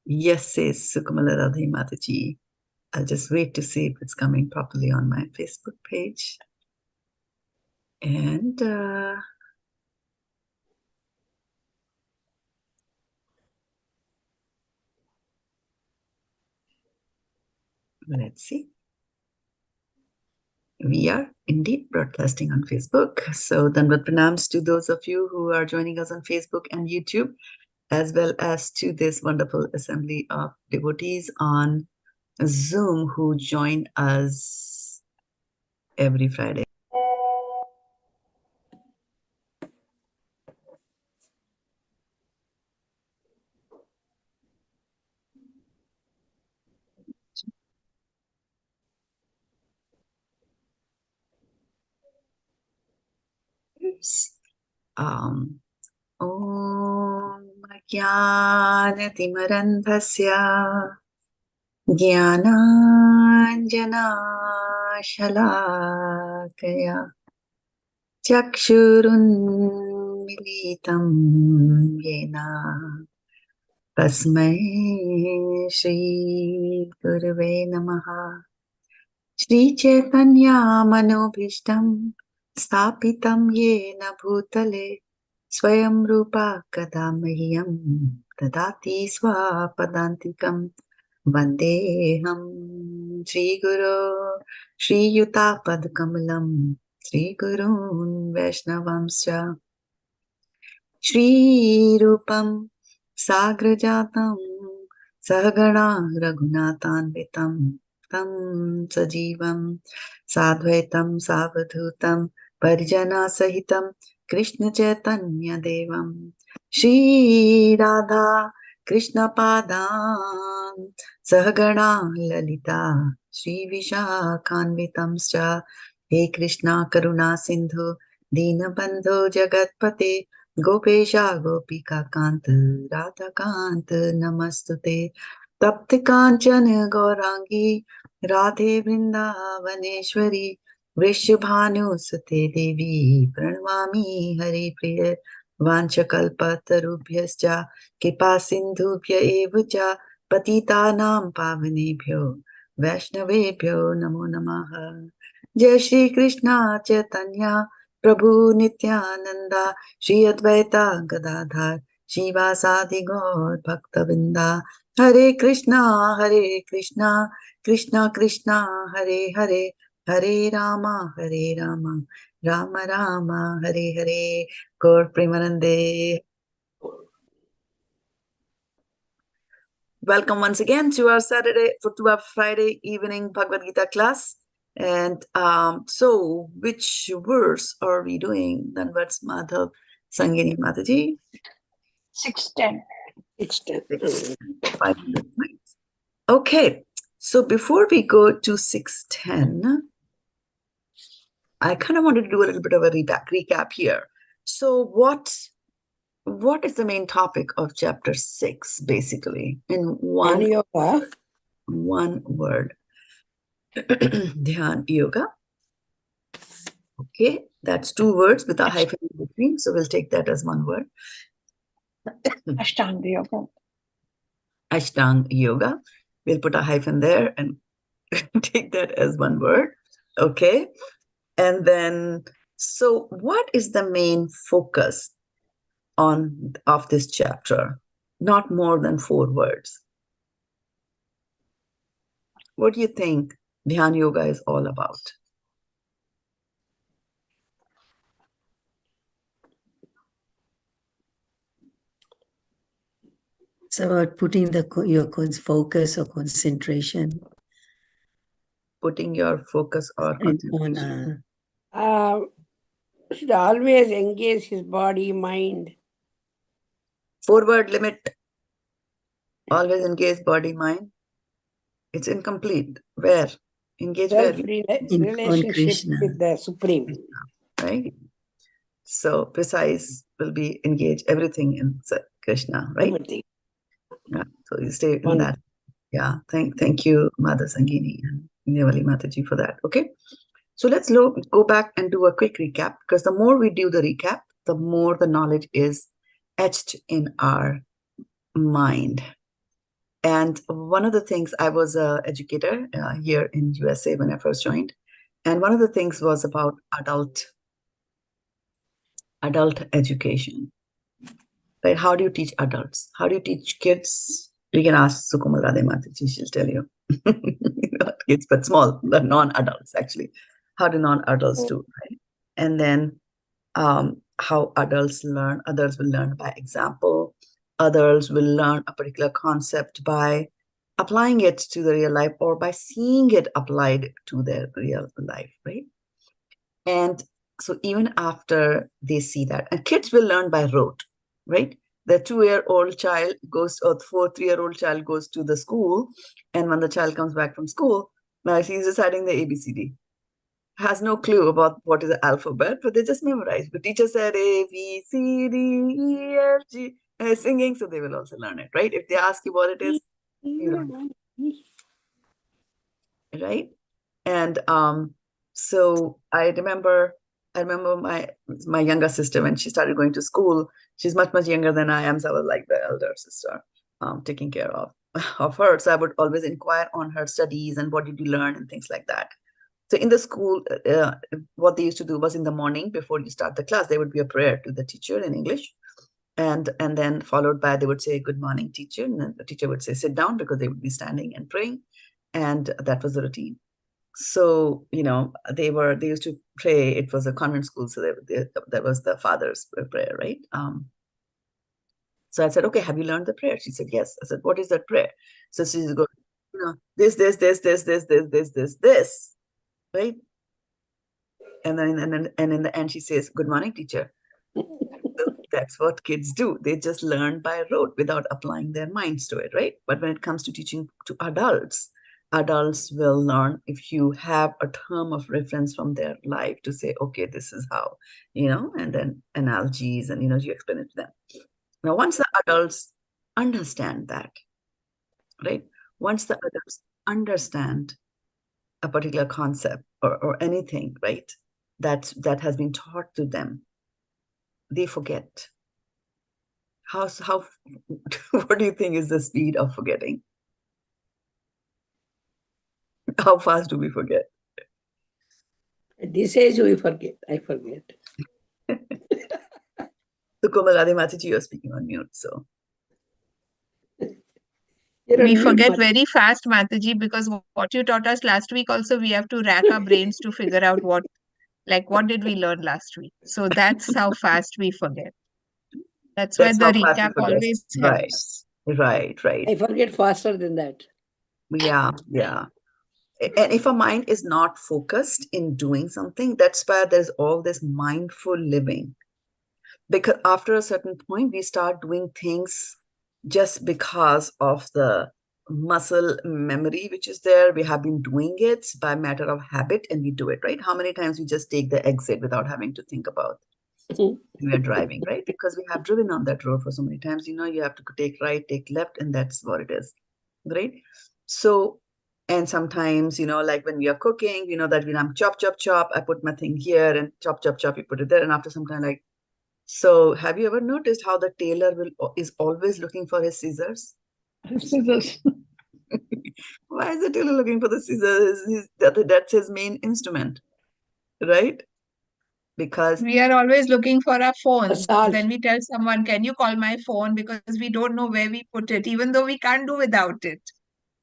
Yes, says Sukamala-Radhe Mataji. I'll just wait to see if it's coming properly on my Facebook page. And let's see. We are indeed broadcasting on Facebook. So Danvat Pranams to those of you who are joining us on Facebook and YouTube, as well as to this wonderful assembly of devotees on Zoom who join us every Friday. Om Jnanatimirandhasya Jnananjanashalakaya Chakshurunmilitam Yena Tasmai Shri Gurave Namaha Shri Chaitanya Manobhishtam Sthapitam Yena Bhutale Swayam Rupa Kadamahyam Tadati Swapadantikam Vandeham Shri Guru Shri Yuta Padkamalam Shri Gurun Vaishnavamscha Shri Rupam Sagrajatam Sahagana Raghunathanvitam Tam Sajivam Sadvaitam Savadhutam Parijana Sahitam Krishna Chaitanya Devam Shri Radha Krishna Padam Sahagana Lalita Shri Vishakhanvitamscha He Krishna Karuna Sindhu Dinabandho Jagatpate Gopesha Gopika Kant Radha Kant Namastute Tapti Kanchana Gaurangi Radhe Vrindavaneshwari Vrishabhanu Sute Devi Pranamami Hari Priya Vanchakalpatarubhyascha Kipa Sindhubhya Evacha Patitanam Pavanebhyo Vaishnavebhyo Namo Namaha Jai Shri Krishna Chaitanya Prabhu Nityananda Shri Advaita Gadadhar Shivasadi Gaur Bhaktavinda Hare Krishna Krishna Krishna Hare Hare Hare Rama Rama Rama Hare Hare Gaur Premanande. Welcome once again to our Friday evening Bhagavad Gita class. And so which verse are we doing? Then what's Madhav Sangini Mataji? 610. 610. 500 points. Okay. So before we go to 610, I kind of wanted to do a little bit of a recap here. So what is the main topic of chapter 6, basically? In one word. Dhyan Yoga. Okay, that's 2 words with a hyphen in between. So we'll take that as 1 word. Ashtanga Yoga. Ashtanga Yoga. We'll put a hyphen there and take that as 1 word. Okay. And then, so what is the main focus of this chapter? Not more than 4 words. What do you think Dhyan Yoga is all about? It's about putting your focus or concentration. Putting your focus or concentration. Should always engage his body, mind. 4-word limit. Always engage body, mind. It's incomplete. Where? Engage where? Relationship with the Supreme. Right? So precise will be engage everything in Krishna, right? Everything. Yeah. So you stay in that. Yeah. Thank you, Mother Sangini and Nevali Mataji for that. Okay. So let's go back and do a quick recap, because the more we do the recap, the more the knowledge is etched in our mind. And one of the things, I was an educator here in USA when I first joined. And one of the things was about adult education. Right? How do you teach adults? How do you teach kids? We can ask Sukumal Radhe-Mataji, she'll tell you. Not kids, but small, the non-adults actually. How do non-adults do, right? And then how adults learn. Others will learn by example. Others will learn a particular concept by applying it to the real life or by seeing it applied to their real life, right? And so even after they see that, and kids will learn by rote, right? The 2-year-old child goes, or 3-year-old child goes to the school, and when the child comes back from school, now he's reciting the ABCD. Has no clue about what is the alphabet, but they just memorize. The teacher said A, B, C, D, E, F, G, singing, so they will also learn it, right? If they ask you what it is, you don't know, right? And so I remember my younger sister, when she started going to school, she's much younger than I am, so I was like the elder sister, taking care of her. So I would always inquire on her studies and what did you learn and things like that. So in the school, what they used to do was in the morning before you start the class, there would be a prayer to the teacher in English, and then followed by, they would say, "Good morning, teacher," and then the teacher would say, "Sit down," because they would be standing and praying, and that was the routine. So, you know, they used to pray. It was a convent school, so that was the father's prayer, right? So I said, "Okay, have you learned the prayer?" She said, "Yes." I said, "What is that prayer?" So she's going, you know, this, right? And then in the end, she says, "Good morning, teacher." So that's what kids do. They just learn by rote without applying their minds to it, right? But when it comes to teaching to adults, adults will learn if you have a term of reference from their life to say, okay, this is how, you know, and then analogies, and, you know, you explain it to them. Now, once the adults understand that, right? Once the adults understand a particular concept or anything, right, that has been taught to them, they forget. How what do you think is the speed of forgetting? How fast do we forget? At this age, we forget. I forget. So Komal Radhe-Mataji, you're speaking on mute, so. We forget very fast, Mataji, because what you taught us last week also, we have to rack our brains to figure out what did we learn last week. So that's how fast we forget. That's why the recap always helps. Right. I forget faster than that. Yeah. And if a mind is not focused in doing something, that's why there's all this mindful living. Because after a certain point, we start doing things just because of the muscle memory which is there. We have been doing it by matter of habit, and we do it, right? How many times we just take the exit without having to think about when we're driving, right? Because we have driven on that road for so many times, you know, you have to take right, take left, and that's what it is, right? So, and sometimes, you know, like when we are cooking, you know, that when I'm chop, I put my thing here, and chop, you put it there, and after some time, like, so have you ever noticed how the tailor is always looking for his scissors? Scissors. Why is the tailor looking for the scissors? That's his main instrument, right? Because we are always looking for our phones. Then we tell someone, can you call my phone? Because we don't know where we put it, even though we can't do without it.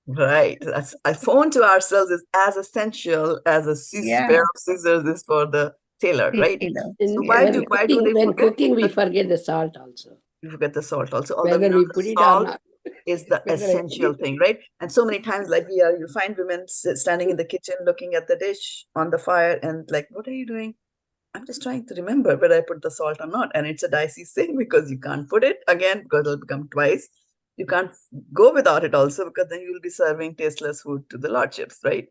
Right. A phone to ourselves is as essential as a pair of scissors is for the tailor, right? So why do they when cooking, we forget the salt also. We forget the salt also. Although whether we put it or not. Is the essential thing, right? And so many times, like you find women standing in the kitchen looking at the dish on the fire and like, what are you doing? I'm just trying to remember whether I put the salt or not. And it's a dicey thing because you can't put it again because it'll become twice. You can't go without it also because then you'll be serving tasteless food to the lordships, right?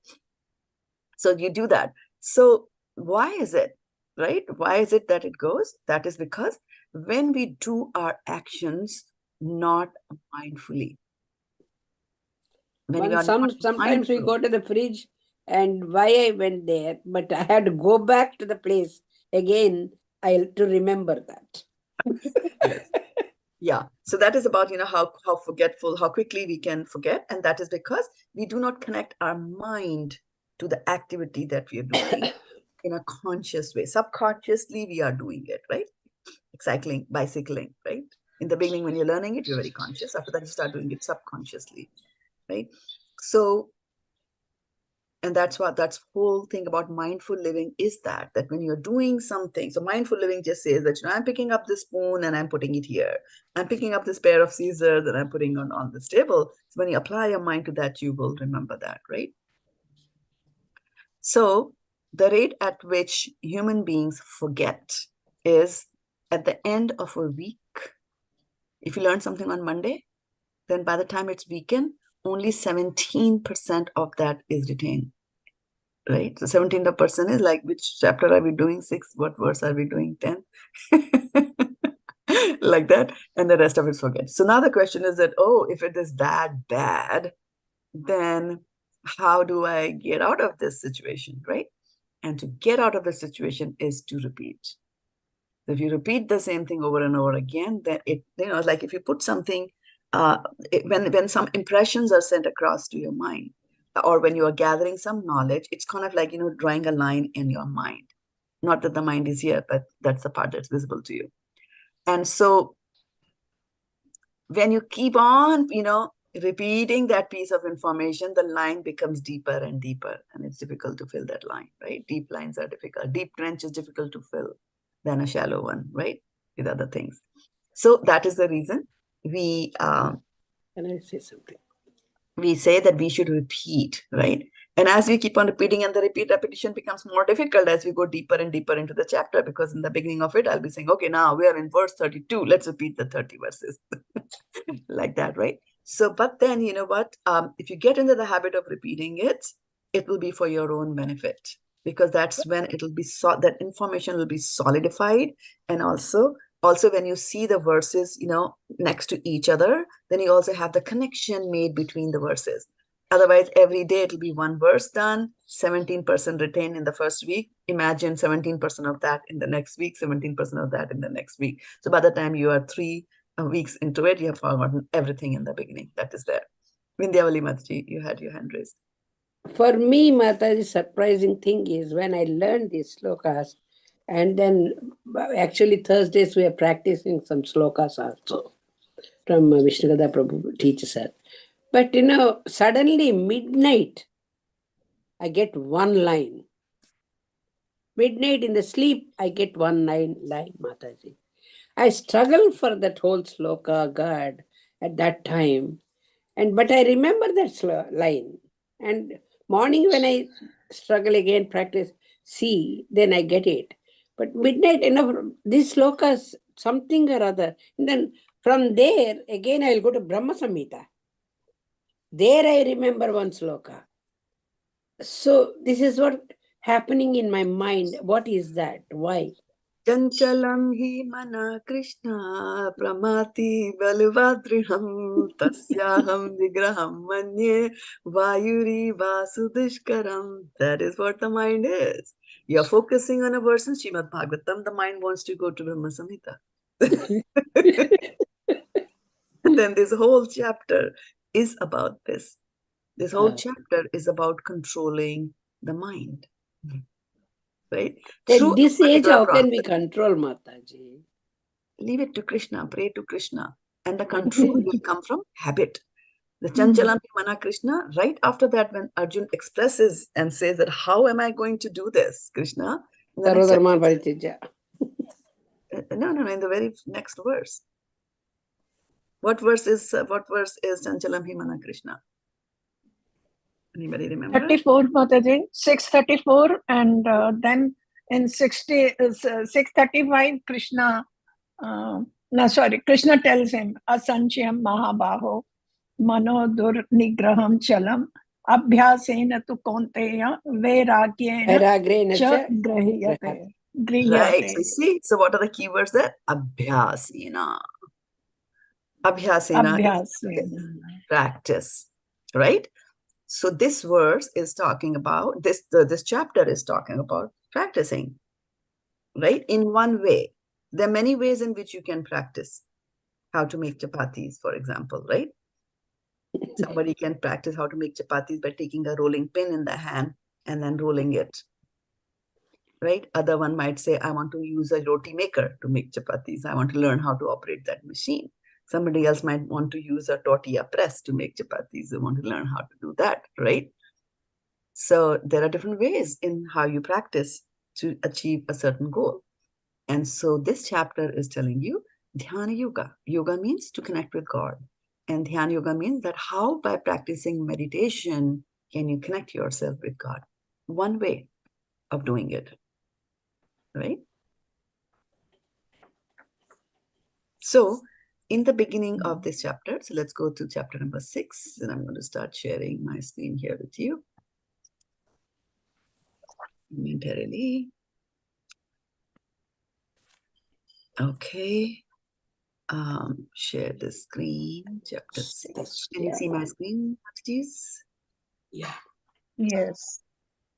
So you do that. So why is it, right? Why is it that it goes? That is because when we do our actions not mindfully. Sometimes we go to the fridge, and why I went there, but I had to go back to the place again to remember that. Yes. Yeah. So that is about, how forgetful, how quickly we can forget. And that is because we do not connect our mind to the activity that we are doing in a conscious way. Subconsciously, we are doing it, right? Cycling, bicycling, right? In the beginning, when you're learning it, you're very conscious. After that, you start doing it subconsciously, right? So, and that's whole thing about mindful living is that when you're doing something, so mindful living just says that, I'm picking up this spoon and I'm putting it here. I'm picking up this pair of scissors and I'm putting on this table. So when you apply your mind to that, you will remember that, right? So the rate at which human beings forget is at the end of a week. If you learn something on Monday, then by the time it's weekend, only 17% of that is retained, right? So 17% is like, which chapter are we doing? 6? What verse are we doing? 10? Like that. And the rest of it forget. So now the question is that, if it is that bad, then how do I get out of this situation, right? And to get out of the situation is to repeat. If you repeat the same thing over and over again, then it, like if you put something, when some impressions are sent across to your mind, or when you are gathering some knowledge, it's kind of like, drawing a line in your mind. Not that the mind is here, but that's the part that's visible to you. And so when you keep on, repeating that piece of information, the line becomes deeper and deeper, and it's difficult to fill that line, right? Deep lines are difficult. Deep trench is difficult to fill than a shallow one, right? With other things. So that is the reason we Can I say something? We say that we should repeat, right? And as we keep on repeating, and the repetition becomes more difficult as we go deeper and deeper into the chapter, because in the beginning of it, I'll be saying, okay, now we are in verse 32. Let's repeat the 30 verses. Like that, right? So, but then, you know what? If you get into the habit of repeating it, it will be for your own benefit, because that's when it'll be that information will be solidified. And also when you see the verses, next to each other, then you also have the connection made between the verses. Otherwise, every day it'll be one verse done, 17% retained in the first week. Imagine 17% of that in the next week, 17% of that in the next week. So by the time you are 3 weeks into it, you have forgotten everything in the beginning that is there. Vindhyavali Mataji, you had your hand raised. For me, Mataji, surprising thing is when I learned these slokas, and then actually Thursdays we are practicing some slokas also from Vishnugada Prabhu teaches us. But suddenly midnight, I get one line. Midnight in the sleep, I get one line, Mataji. I struggle for that whole sloka, God, at that time. But I remember that line. And morning when I struggle again, practice, see, then I get it. But midnight, these slokas, something or other. And then from there, again, I will go to Brahma Samhita. There I remember one sloka. So this is what happening in my mind. What is that? Why? Chanchalam hi mana Kṛṣṇa pramati balvadriham tasyaham vigraham manye vayuri vasudushkaram. That is what the mind is. You're focusing on a verse in Srimad Bhagavatam, the mind wants to go to Brahma Samhita. And then this whole chapter is about this. This whole chapter is about controlling the mind. Right? At this age, how can we control, Mataji? Leave it to Kṛṣṇa, pray to Kṛṣṇa. And the control will come from habit. The Chanchalam Mana Kṛṣṇa, right after that, when Arjun expresses and says that, how am I going to do this, Kṛṣṇa? No, in the very next verse. What verse is Chanchalam Mana Kṛṣṇa? Anybody remember? 34, Mataji, 634, and then in 635, Kṛṣṇa tells him, Asanchayam Mahabaho, Manodur Nigraham Chalam, Abhyasena tu Kaunteya, Vairagyena cha Grihiyate. Right. So see, so what are the keywords there? Abhyasena. Abhyasena. Practice. Right? So this verse is talking about, this chapter is talking about practicing, right? In one way. There are many ways in which you can practice. how to make chapatis, for example, right? Somebody can practice how to make chapatis by taking a rolling pin in the hand and then rolling it, right? Other one might say, I want to use a roti maker to make chapatis. I want to learn how to operate that machine. Somebody else might want to use a tortilla press to make chapatis. They want to learn how to do that, right? So there are different ways in how you practice to achieve a certain goal. And so this chapter is telling you Dhyana Yoga. Yoga means to connect with God. And Dhyana Yoga means that how by practicing meditation can you connect yourself with God? One way of doing it, right? So in the beginning of this chapter, so let's go to chapter number 6, and I'm going to start sharing my screen here with you momentarily. Okay. Share the screen, chapter 6. Can you see my screen, please? Yeah. Yes.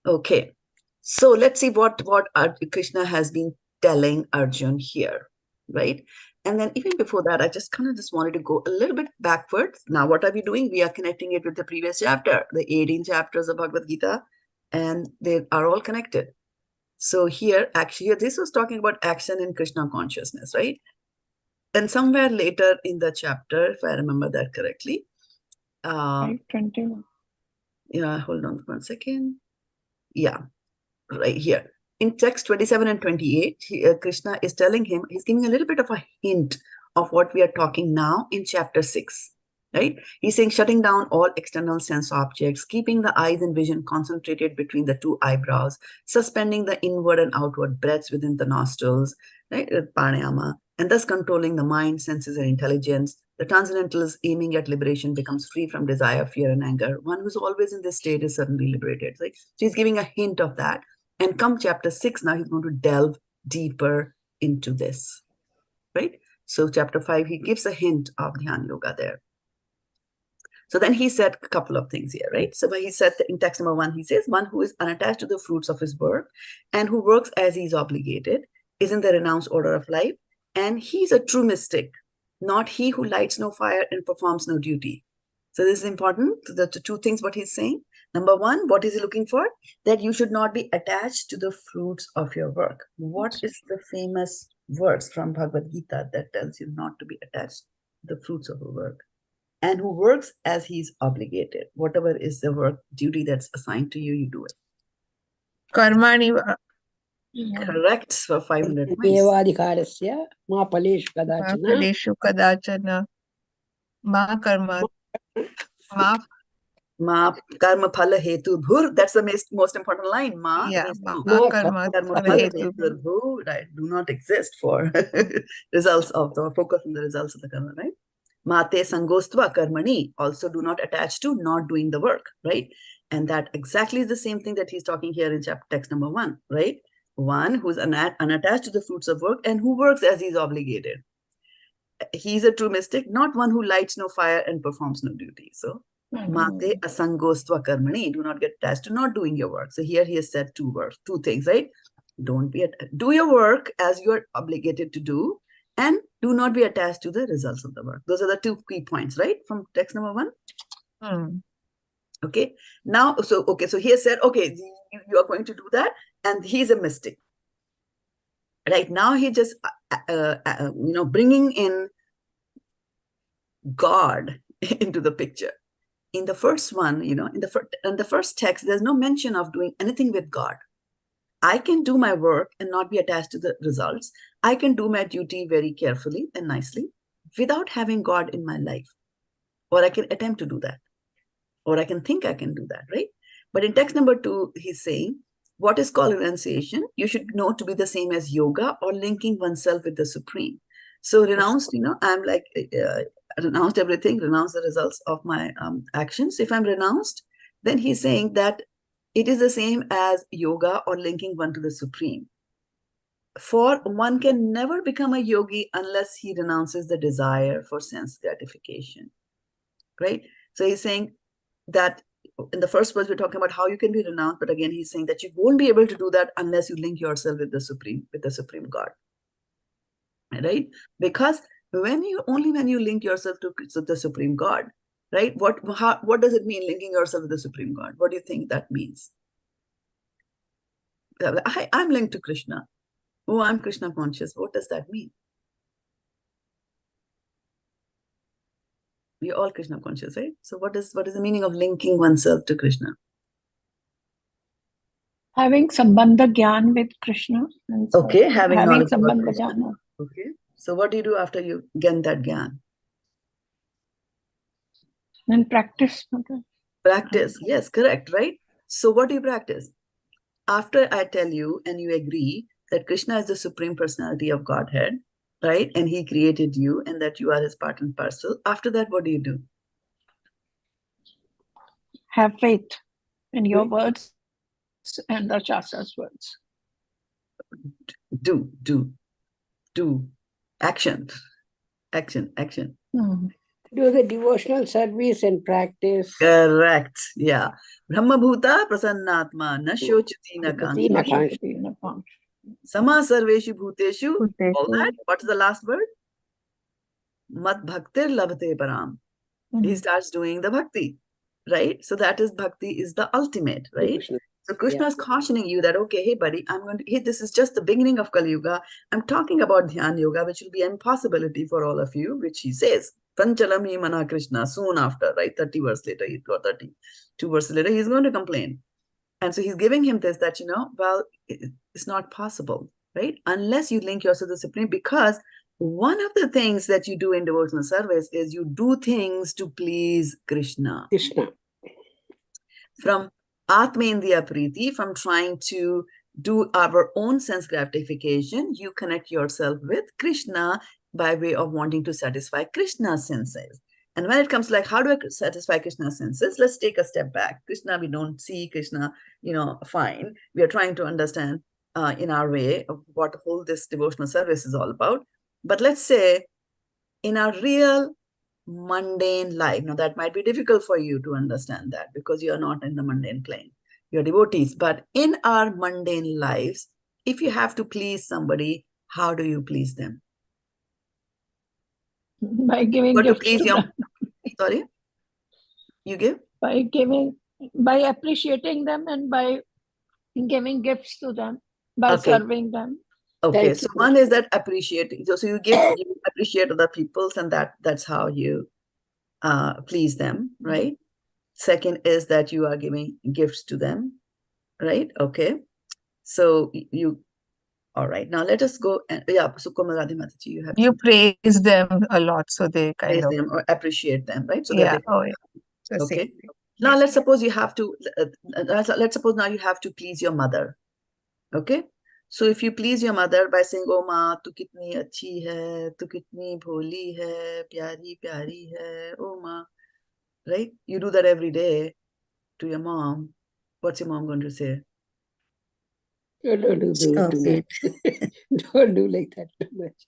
Okay. So let's see what Kṛṣṇa has been telling Arjun here, right? And then even before that, I just wanted to go a little bit backwards. Now, what are we doing? We are connecting it with the previous chapter, the 18 chapters of Bhagavad Gita, and they are all connected. So here, actually, this was talking about action in Kṛṣṇa consciousness, right? And somewhere later in the chapter, if I remember that correctly, 5:21. yeah, hold on for 1 second. Yeah, right here. In text 27 and 28, Kṛṣṇa is telling him, he's giving a little bit of a hint of what we are talking now in chapter 6, right? He's saying shutting down all external sense objects, keeping the eyes and vision concentrated between the two eyebrows, suspending the inward and outward breaths within the nostrils, right? Pranayama, and thus controlling the mind, senses, and intelligence. The transcendentalist aiming at liberation becomes free from desire, fear, and anger. One who's always in this state is suddenly liberated, right? So he's giving a hint of that. And come chapter 6, now he's going to delve deeper into this, right? So chapter 5, he gives a hint of Dhyana Yoga there. So then he said a couple of things here, right? So he said in text number 1, he says, one who is unattached to the fruits of his work and who works as he's obligated is in the renounced order of life. And he's a true mystic, not he who lights no fire and performs no duty. So this is important, the two things what he's saying. Number 1, what is he looking for? That you should not be attached to the fruits of your work. What is the famous verse from Bhagavad Gita that tells you not to be attached to the fruits of your work? And who works as he's obligated. Whatever is the work duty that's assigned to you, you do it. Karmani. Correct for 500 points. Evadhikarasya ma paleshu kadachana. Kaleshu kadachana. Ma karma. Ma karma phala hetu bhur. That's the most important line. Ma Yeah. means no. Ma karma Karma phala phala hetu. hetu bhur, right? Do not exist for results of the focus on the results of the karma, right? Mate sangostva karmani, also do not attach to not doing the work, right? And that exactly is the same thing that he's talking here in chapter text number 1, right? One who's unattached to the fruits of work and who works as he's obligated. He's a true mystic, not one who lights no fire and performs no duty. So, mate asangostva karmani, do not get attached to not doing your work. So here he has said two things, right? Do your work as you are obligated to do, and do not be attached to the results of the work. Those are the 2 key points, right? From text number 1. Okay. Now, so he has said, okay, you are going to do that, and he's a mystic. Right now, he just, bringing in God into the picture. In the first one, in the first text, there's no mention of doing anything with God. I can do my work and not be attached to the results. I can do my duty very carefully and nicely without having God in my life. Or I can attempt to do that. Or I can think I can do that, right? But in text number 2, he's saying, what is called renunciation, you should know to be the same as yoga or linking oneself with the Supreme. So renounced, I'm like, renounced everything, renounced the results of my actions. If I'm renounced, then he's saying that it is the same as yoga or linking one to the Supreme. For one can never become a yogi unless he renounces the desire for sense gratification, right? So he's saying that in the first verse, we're talking about how you can be renounced, but again, he's saying that you won't be able to do that unless you link yourself with the Supreme God, right? Because when you link yourself to the Supreme God, right? What does it mean, linking yourself with the Supreme God? What do you think that means? I'm linked to Kṛṣṇa. Oh, I'm Kṛṣṇa conscious. What does that mean? We're all Kṛṣṇa conscious, right? So what is the meaning of linking oneself to Kṛṣṇa? Having sambandha gyan with Kṛṣṇa. And so Okay, having knowledge about sambandha Kṛṣṇa. jnana. Okay. So what do you do after you get that gyan? And practice. Practice. Yes, correct, right? So what do you practice? After I tell you and you agree that Kṛṣṇa is the Supreme Personality of Godhead, right? And he created you and that you are his part and parcel. After that, what do you do? Have faith in your words and the Shastra's words. Do. Action. Do the devotional service and practice. Correct. Yeah. Brahma bhuta prasannātmā na shochati na Prati kanti. na kanti. Sama sarveshu bhuteshu. All that. What is the last word? Mat bhaktir labhate param. He starts doing the bhakti, right? So that is bhakti is the ultimate, right? So Kṛṣṇa is cautioning you that, okay, hey buddy, this is just the beginning of Kali Yuga. I'm talking about Dhyan Yoga, which will be an impossibility for all of you, which he says. Panchalami mana Kṛṣṇa, soon after, right? 30 verses later, he's got 32 verses later, he's going to complain. And so he's giving him this that, well, it's not possible, right? Unless you link yourself to the Supreme, because one of the things that you do in devotional service is you do things to please Kṛṣṇa. From ātmānam prīti, from trying to do our own sense gratification, you connect yourself with Kṛṣṇa by way of wanting to satisfy Kṛṣṇa's senses. And when it comes to how do I satisfy Kṛṣṇa's senses, let's take a step back. Kṛṣṇa, we don't see Kṛṣṇa, fine. We are trying to understand in our way of what whole this devotional service is all about. But let's say in our real mundane life, now that might be difficult for you to understand that because you are not in the mundane plane. You're devotees. But in our mundane lives, if you have to please somebody, how do you please them? By giving gifts to please them. Sorry? You give? By appreciating them and by giving gifts to them, by serving them. Okay, so one is that appreciating. So you appreciate other people's, and that's how you please them, right? Second is that you are giving gifts to them, right? Okay. So all right. Now let us go and so Komaladi Mataji, you have you praise them a lot, so they kind of them or appreciate them, right? So yeah. So okay. Now let's suppose you have to. Let's suppose now you have to please your mother. Okay. So if you please your mother by saying, "Oh ma, tu kitni achhi hai, tu kitni bholi hai, pyari pyari hai, oh ma," right? You do that every day to your mom. What's your mom going to say? Don't do Stop too it. much. Don't do like that too much.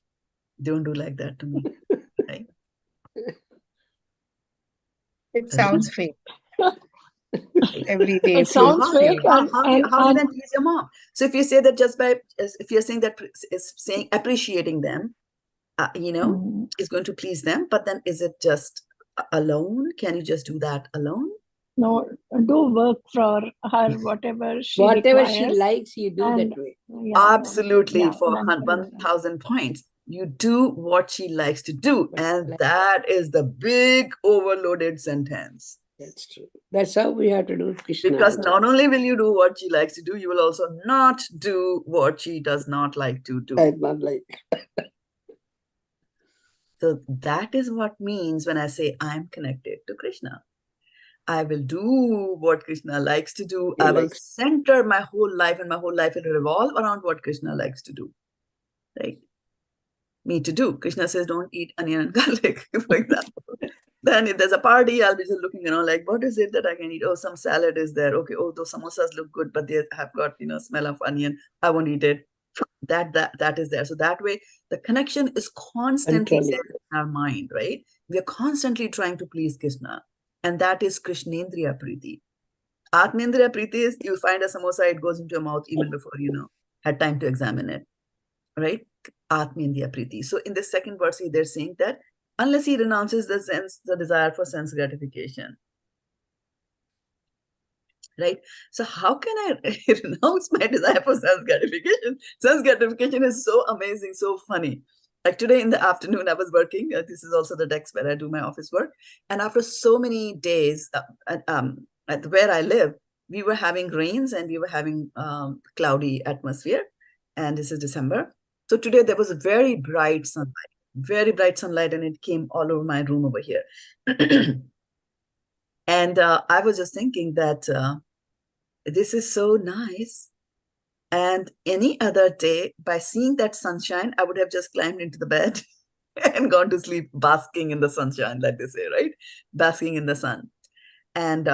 Don't do like that to me, right? it sounds fake. Every day. It sounds fake. How do you then please your mom? So if you say that if you're saying that is saying appreciating them, is going to please them, but then is it just alone? Can you just do that alone? No, do work for her, whatever she likes, you do that way. Absolutely, for 1,000 points. You do what she likes to do, and that is the big overloaded sentence. That's true. That's how we have to do Kṛṣṇa. Because not only will you do what she likes to do, you will also not do what she does not like to do. So that is what means when I say I'm connected to Kṛṣṇa. I will do what Kṛṣṇa likes to do. I will center my whole life, and my whole life will revolve around what Kṛṣṇa likes to do. Right? Me to do. Kṛṣṇa says, don't eat onion and garlic, for example. Then if there's a party, I'll be just looking, what is it that I can eat? Oh, some salad is there. Okay, oh, those samosas look good, but they have got, smell of onion. I won't eat it. That is there. So that way, the connection is constantly there in our mind, right? We are constantly trying to please Kṛṣṇa. And that is Krishnendriya Priti. Atmendriya Priti is, you find a samosa, it goes into your mouth even before, had time to examine it, right? Atmindya Priti. So in the second verse, they're saying that unless he renounces the desire for sense gratification, right? So how can I renounce my desire for sense gratification? Sense gratification is so amazing, so funny. Like today in the afternoon, I was working. This is also the desk where I do my office work. And after so many days at where I live, we were having rains and we were having cloudy atmosphere. And this is December. So today there was a very bright sunlight, and it came all over my room over here. And I was just thinking that this is so nice. And any other day, by seeing that sunshine, I would have just climbed into the bed and gone to sleep, basking in the sunshine, like they say, right? Basking in the sun. And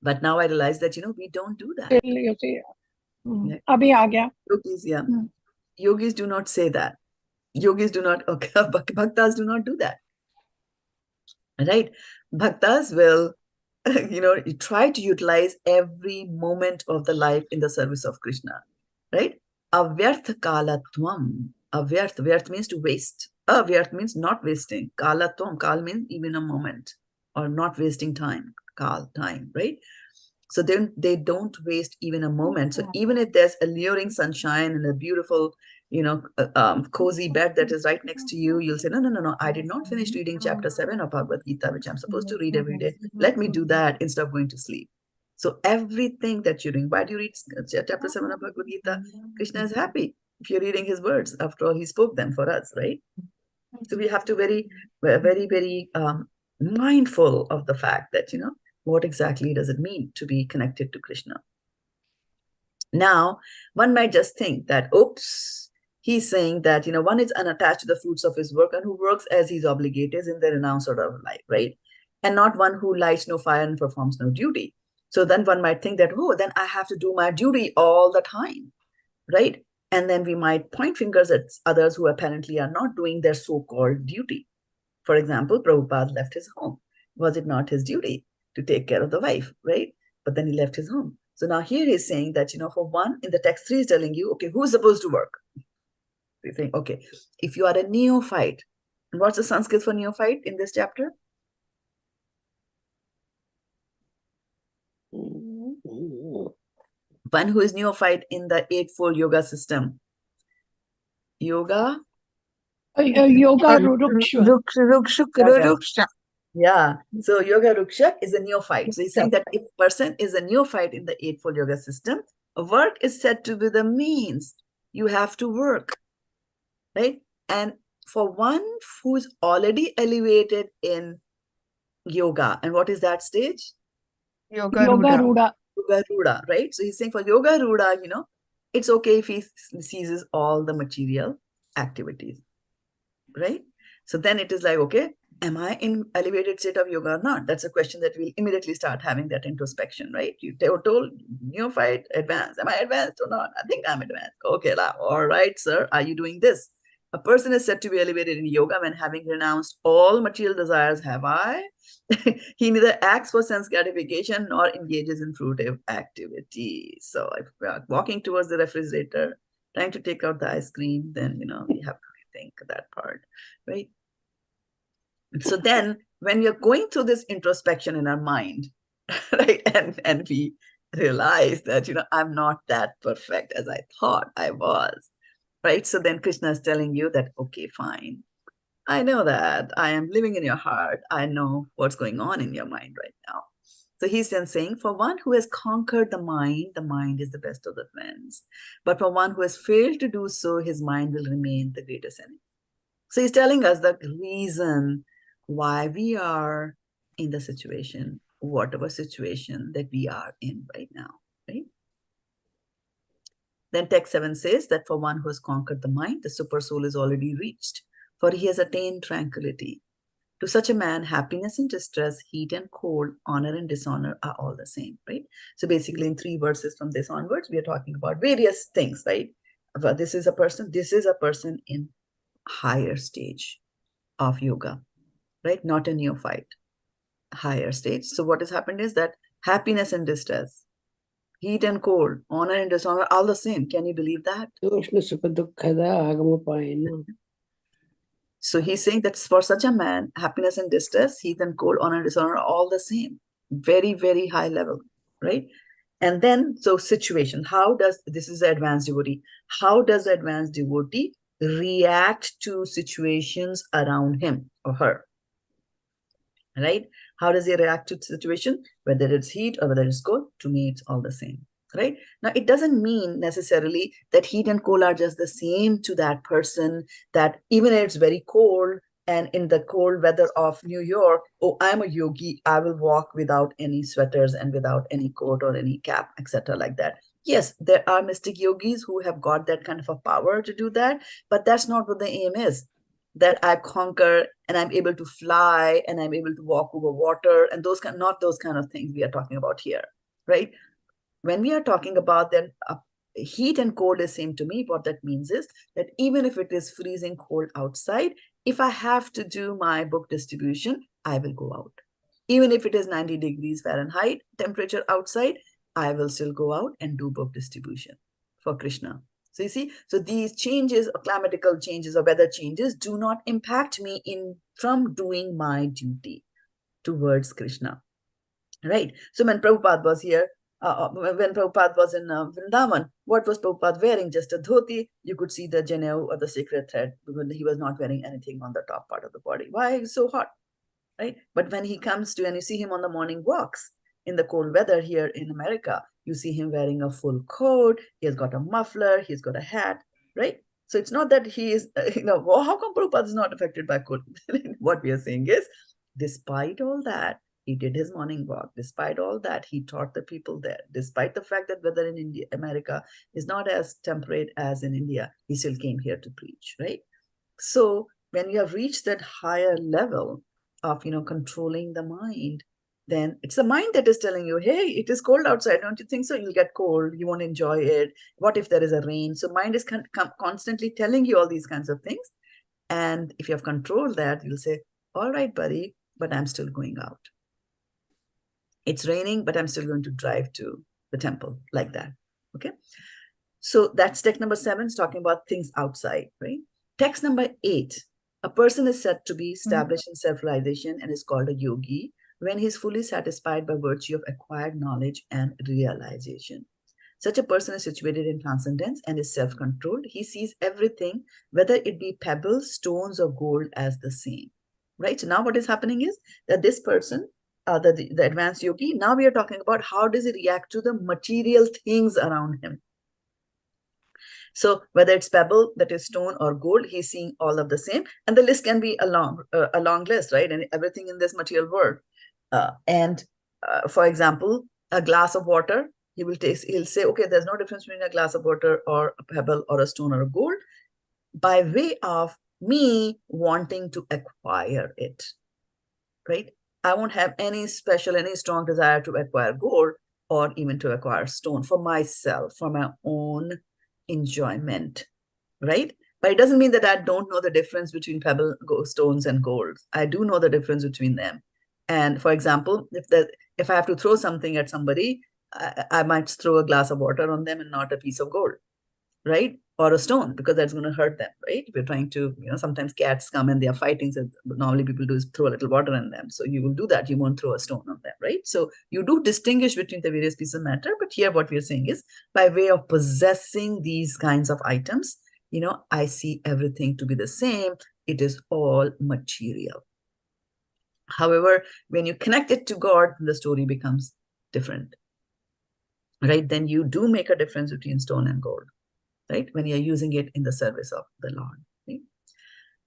but now I realize that, we don't do that. You see, Yeah. abhi aa gaya. Yogis, yeah. Yogis do not say that. Yogis do not, okay, bhaktas do not do that. Right? Bhaktas will, try to utilize every moment of the life in the service of Krishna. Right? Avyarth kalatvam. Vyarth means to waste. Avyarth means not wasting. Kalatvam, kal means even a moment, or not wasting time. Kal, time, right? So then they don't waste even a moment. So even if there's alluring sunshine and a beautiful, cozy bed that is right next to you, you'll say, no, I did not finish reading chapter 7 of Bhagavad Gita, which I'm supposed to read every day. Let me do that instead of going to sleep. So everything that you're doing, why do you read chapter 7 of Bhagavad Gita? Krishna is happy if you're reading his words. After all, he spoke them for us, right? So we have to very, very mindful of the fact that, what exactly does it mean to be connected to Krishna? Now, one might just think that, oops, he's saying that, one is unattached to the fruits of his work and who works as he's obligated in the renounced order of life, right? And not one who lights no fire and performs no duty. So then one might think that, oh, then I have to do my duty all the time, right? And then we might point fingers at others who apparently are not doing their so-called duty. For example, Prabhupada left his home. Was it not his duty to take care of the wife, right? But then he left his home. So now here he's saying that, for one, in the text 3 is telling you, okay, who's supposed to work? We think, okay, if you are a neophyte, what's the Sanskrit for neophyte in this chapter? One who is neophyte in the Eightfold Yoga system. Yoga? Yoga Ruksha. Yeah. So Yoga Ruksha is a neophyte. So he's saying that if a person is a neophyte in the Eightfold Yoga system, work is said to be the means. You have to work, right? And for one who's already elevated in yoga, and what is that stage? Yoga Rudha. Yoga Rudha, right? So he's saying for Yoga Rudha, it's okay if he ceases all the material activities, right? So then it is like, okay, am I in elevated state of yoga or not? That's a question that we'll immediately start having that introspection, right? You told neophyte, advanced. Am I advanced or not? I think I'm advanced. Okay, all right, sir. Are you doing this? A person is said to be elevated in yoga when having renounced all material desires. Have I? He neither acts for sense gratification nor engages in fruitive activities. So if we are walking towards the refrigerator, trying to take out the ice cream, then, we have to rethink that part, right? So then when we are going through this introspection in our mind, right, and we realize that, I'm not that perfect as I thought I was, right? So then Krishna is telling you that, okay, fine. I know that I am living in your heart. I know what's going on in your mind right now. So he's then saying, for one who has conquered the mind is the best of the friends. But for one who has failed to do so, his mind will remain the greatest enemy. So he's telling us the reason why we are in the situation, whatever situation that we are in right now, right? Then text 7 says that for one who has conquered the mind, the super soul is already reached, for he has attained tranquility. To such a man, happiness and distress, heat and cold, honor and dishonor are all the same, right? So basically in 3 verses from this onwards, we are talking about various things, right? But this is a person in higher stage of yoga, right? Not a neophyte, higher stage. So what has happened is that happiness and distress, Heat and cold, honor and dishonor, all the same. Can you believe that? So he's saying that for such a man, happiness and distress, heat and cold, honor and dishonor are all the same. Very, very high level, right? And then, so situation, this is the advanced devotee. How does the advanced devotee react to situations around him or her? Right? How does he react to the situation? Whether it's heat or whether it's cold, to me, it's all the same. Right? Now, it doesn't mean necessarily that heat and cold are just the same to that person, that even if it's very cold and in the cold weather of New York, oh, I'm a yogi, I will walk without any sweaters and without any coat or any cap, etc. like that. Yes, there are mystic yogis who have got that kind of a power to do that, but that's not what the aim is. That I conquer and I'm able to fly and I'm able to walk over water and not those kind of things we are talking about here, right? When we are talking about then heat and cold is same to me, what that means is that even if it is freezing cold outside, if I have to do my book distribution, I will go out. Even if it is 90 degrees Fahrenheit temperature outside, I will still go out and do book distribution for Kṛṣṇa. So you see, so these changes or climatical changes or weather changes do not impact me from doing my duty towards Kṛṣṇa, right? So when Prabhupada was here, when Prabhupada was in Vrindavan, what was Prabhupada wearing? Just a dhoti. You could see the janeu or the sacred thread, because he was not wearing anything on the top part of the body. Why? It's so hot, right? But when he comes to, and you see him on the morning walks in the cold weather here in America, you see him wearing a full coat, he has got a muffler, he's got a hat, right? So it's not that he is, well, how come Prabhupada is not affected by cold? What we are saying is, despite all that, he did his morning walk. Despite all that, he taught the people there. Despite the fact that weather in America is not as temperate as in India, he still came here to preach, right? So when you have reached that higher level of, controlling the mind, then it's the mind that is telling you, hey, it is cold outside. Don't you think so? You'll get cold. You won't enjoy it. What if there is a rain? So mind is constantly telling you all these kinds of things. And if you have controlled that, you'll say, all right, buddy, but I'm still going out. It's raining, but I'm still going to drive to the temple, like that. Okay. So that's text number 7, is talking about things outside, right? Text number 8, a person is said to be established in self-realization and is called a yogi when he is fully satisfied by virtue of acquired knowledge and realization. Such a person is situated in transcendence and is self-controlled. He sees everything, whether it be pebbles, stones, or gold, as the same, right? So now what is happening is that this person, the advanced yogi, now we are talking about how does he react to the material things around him. So whether it's pebble, that is stone, or gold, he's seeing all of the same. And the list can be a long list, right? And everything in this material world. For example, a glass of water, he'll say, okay, there's no difference between a glass of water or a pebble or a stone or a gold, by way of me wanting to acquire it, right? I won't have any strong desire to acquire gold or even to acquire stone for myself, for my own enjoyment, right? But it doesn't mean that I don't know the difference between pebble, stones, and gold. I do know the difference between them. And for example, if I have to throw something at somebody, I might throw a glass of water on them and not a piece of gold, right? Or a stone, because that's going to hurt them, right? If you're trying to, sometimes cats come and they are fighting. So normally people do is throw a little water on them. So you will do that. You won't throw a stone on them, right? So you do distinguish between the various pieces of matter. But here what we're saying is, by way of possessing these kinds of items, I see everything to be the same. It is all material. However, when you connect it to God, the story becomes different, right? Then you do make a difference between stone and gold, right? When you're using it in the service of the Lord. Right?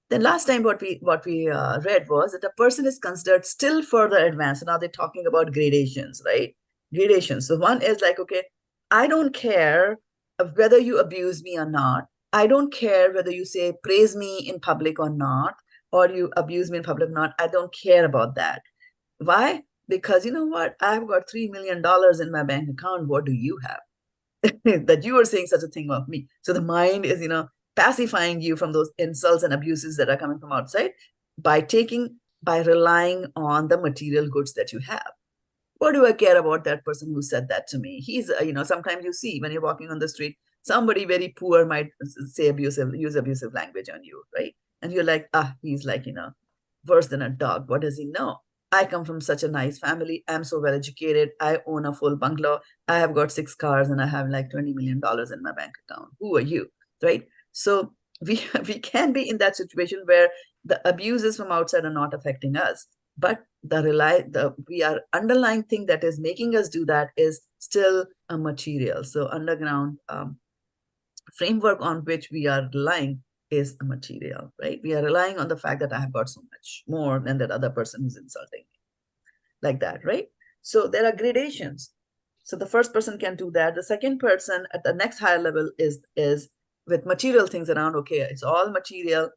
Then last time what we read was that a person is considered still further advanced. So now they're talking about gradations, right? Gradations. So one is like, okay, I don't care whether you abuse me or not. I don't care whether you say praise me in public or not, or you abuse me in public or not. I don't care about that. Why? Because you know what? I've got $3 million in my bank account. What do you have? That you are saying such a thing of me. So the mind is, pacifying you from those insults and abuses that are coming from outside by relying on the material goods that you have. What do I care about that person who said that to me? He's, sometimes you see when you're walking on the street, somebody very poor might use abusive language on you, right? And you're like, he's like, worse than a dog. What does he know? I come from such a nice family. I'm so well educated. I own a full bungalow. I have got 6 cars and I have like $20 million in my bank account. Who are you, right? So we can be in that situation where the abuses from outside are not affecting us, but the underlying thing that is making us do that is still a material. So underground framework on which we are relying is a material, right? We are relying on the fact that I have got so much more than that other person who's insulting me, like that, right? So there are gradations. So the first person can do that. The second person at the next higher level is with material things around. Okay, it's all material.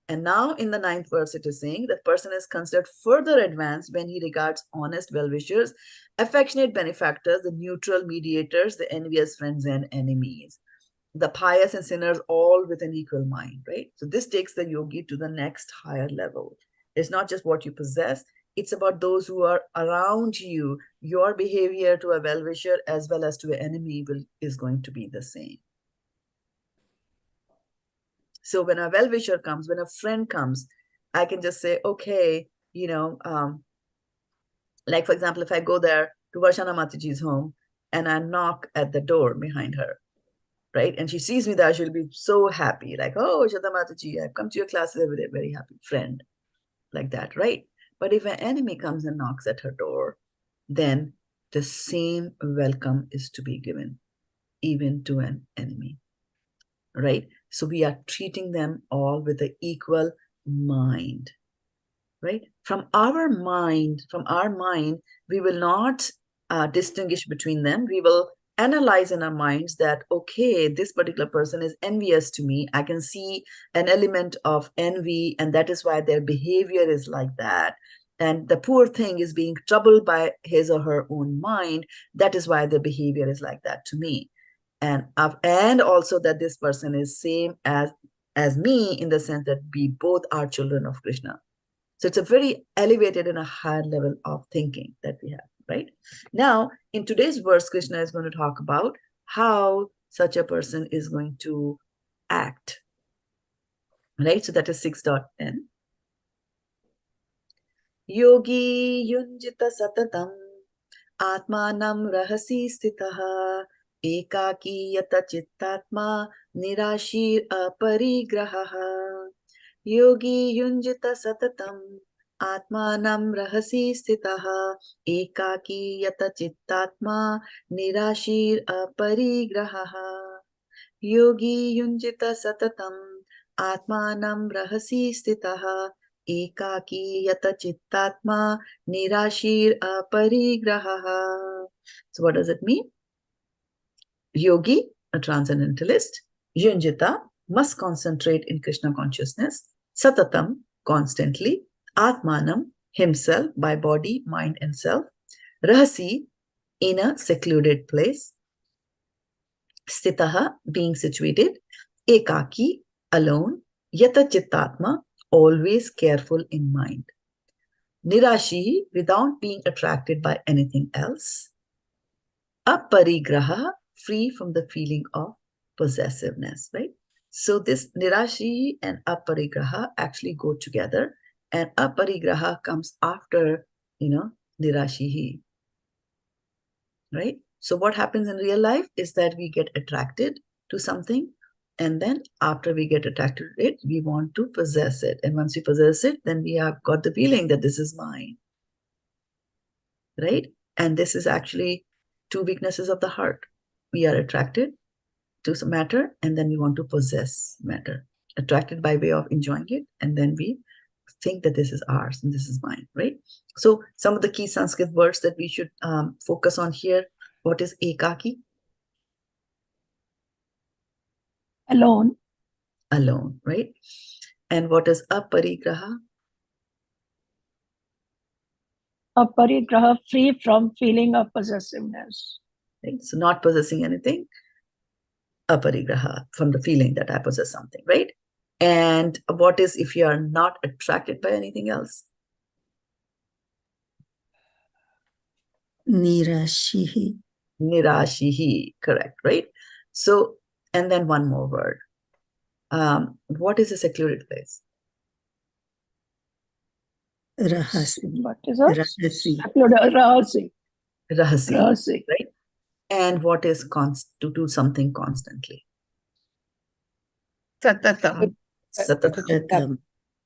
And now in the 9th verse, it is saying that person is considered further advanced when he regards honest well-wishers, affectionate benefactors, the neutral mediators, the envious friends and enemies, the pious and sinners, all with an equal mind, right? So this takes the yogi to the next higher level. It's not just what you possess. It's about those who are around you. Your behavior to a well-wisher as well as to an enemy is going to be the same. So when a well-wisher comes, when a friend comes, I can just say, okay, like for example, if I go there to Varshana Mataji's home and I knock at the door behind her, right? And she sees me there, she'll be so happy, like, oh, Shraddha Mataji, I've come to your classes every day, very happy friend, like that, right? But if an enemy comes and knocks at her door, then the same welcome is to be given, even to an enemy, right? So we are treating them all with an equal mind, right? From our mind, we will not distinguish between them. We will analyze in our minds that, okay, this particular person is envious to me. I can see an element of envy, and that is why their behavior is like that. And the poor thing is being troubled by his or her own mind. That is why their behavior is like that to me. And also that this person is same as me in the sense that we both are children of Kṛṣṇa. So it's a very elevated and a higher level of thinking that we have, right? Now, in today's verse, Kṛṣṇa is going to talk about how such a person is going to act, right? So that is 6.10. Yogī yuñjīta satatam, ātmānaṁ rahasi sthitaḥ, ekākī yata-cittātmā, nirāśīr aparigrahaḥ. Yogī yuñjīta satatam, ātmānaṁ rahasi sthitaḥ, ekākī yata-cittātmā, nirāśīr aparigrahaḥ. Yogī yuñjīta satatam, ātmānaṁ rahasi sthitaḥ, ekākī yata-cittātmā, nirāśīr aparigrahaḥ. So what does it mean? Yogi, a transcendentalist, yuñjīta, must concentrate in Kṛṣṇa consciousness, satatam, constantly, ātmānam, himself, by body, mind and self, rahasi, in a secluded place, sthitaḥ, being situated, ekākī, alone, yata-cittātmā, always careful in mind, nirāśīḥ, without being attracted by anything else, aparigrahaḥ, free from the feeling of possessiveness, right? So this nirāśīḥ and aparigrahaḥ actually go together, and aparigrahaḥ comes after, nirāśīḥ, right? So what happens in real life is that we get attracted to something, and then after we get attracted to it, we want to possess it. And once we possess it, then we have got the feeling that this is mine, right? And this is actually 2 weaknesses of the heart. We are attracted to some matter, and then we want to possess matter. Attracted by way of enjoying it, and then we think that this is ours and this is mine, right? So some of the key Sanskrit words that we should focus on here. What is ekākī? Alone. Alone, right? And what is aparigrahaḥ? Aparigrahaḥ, free from feeling of possessiveness. Right? So not possessing anything, aparigrahaḥ, from the feeling that I possess something, right? And what is if you are not attracted by anything else? nirāśīḥ. Nirāśīḥ, correct, right? So, and then one more word. What is a secluded place? Rahasi. What is it? Rahasi. Rahasi. Rahasi, Rahasi. right? And what is to do something constantly? Satatam. Satatam. Satatam.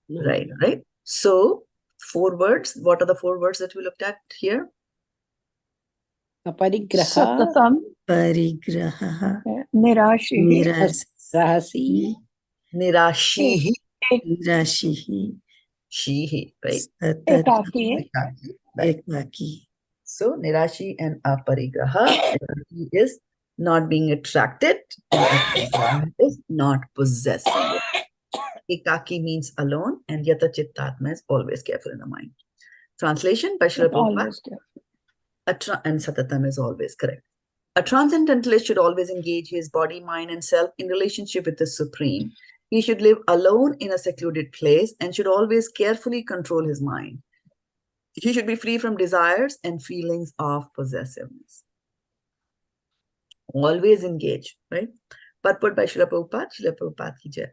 Right. So, 4 words. What are the 4 words that we looked at here? Aparigrahaḥ, Satatam. Aparigrahaḥ. Nirāśīḥ. rahasi, Nirāśīḥ. Nirāśīḥ. Shihi, right? Satatam. Ekākī. Ekākī, right? Ekākī. So, nirāśīḥ and aparigrahaḥ. Ekākī is not being attracted, and aparigrahaḥ is not possessing. Ekākī means alone, and yata-cittātmā is always careful in the mind. Translation by Srila Prabhupada. Always careful. And satatam is always correct. A transcendentalist should always engage his body, mind, and self in relationship with the Supreme. He should live alone in a secluded place and should always carefully control his mind. He should be free from desires and feelings of possessiveness. Always engage, right? Purport by Srila Prabhupada ki jai.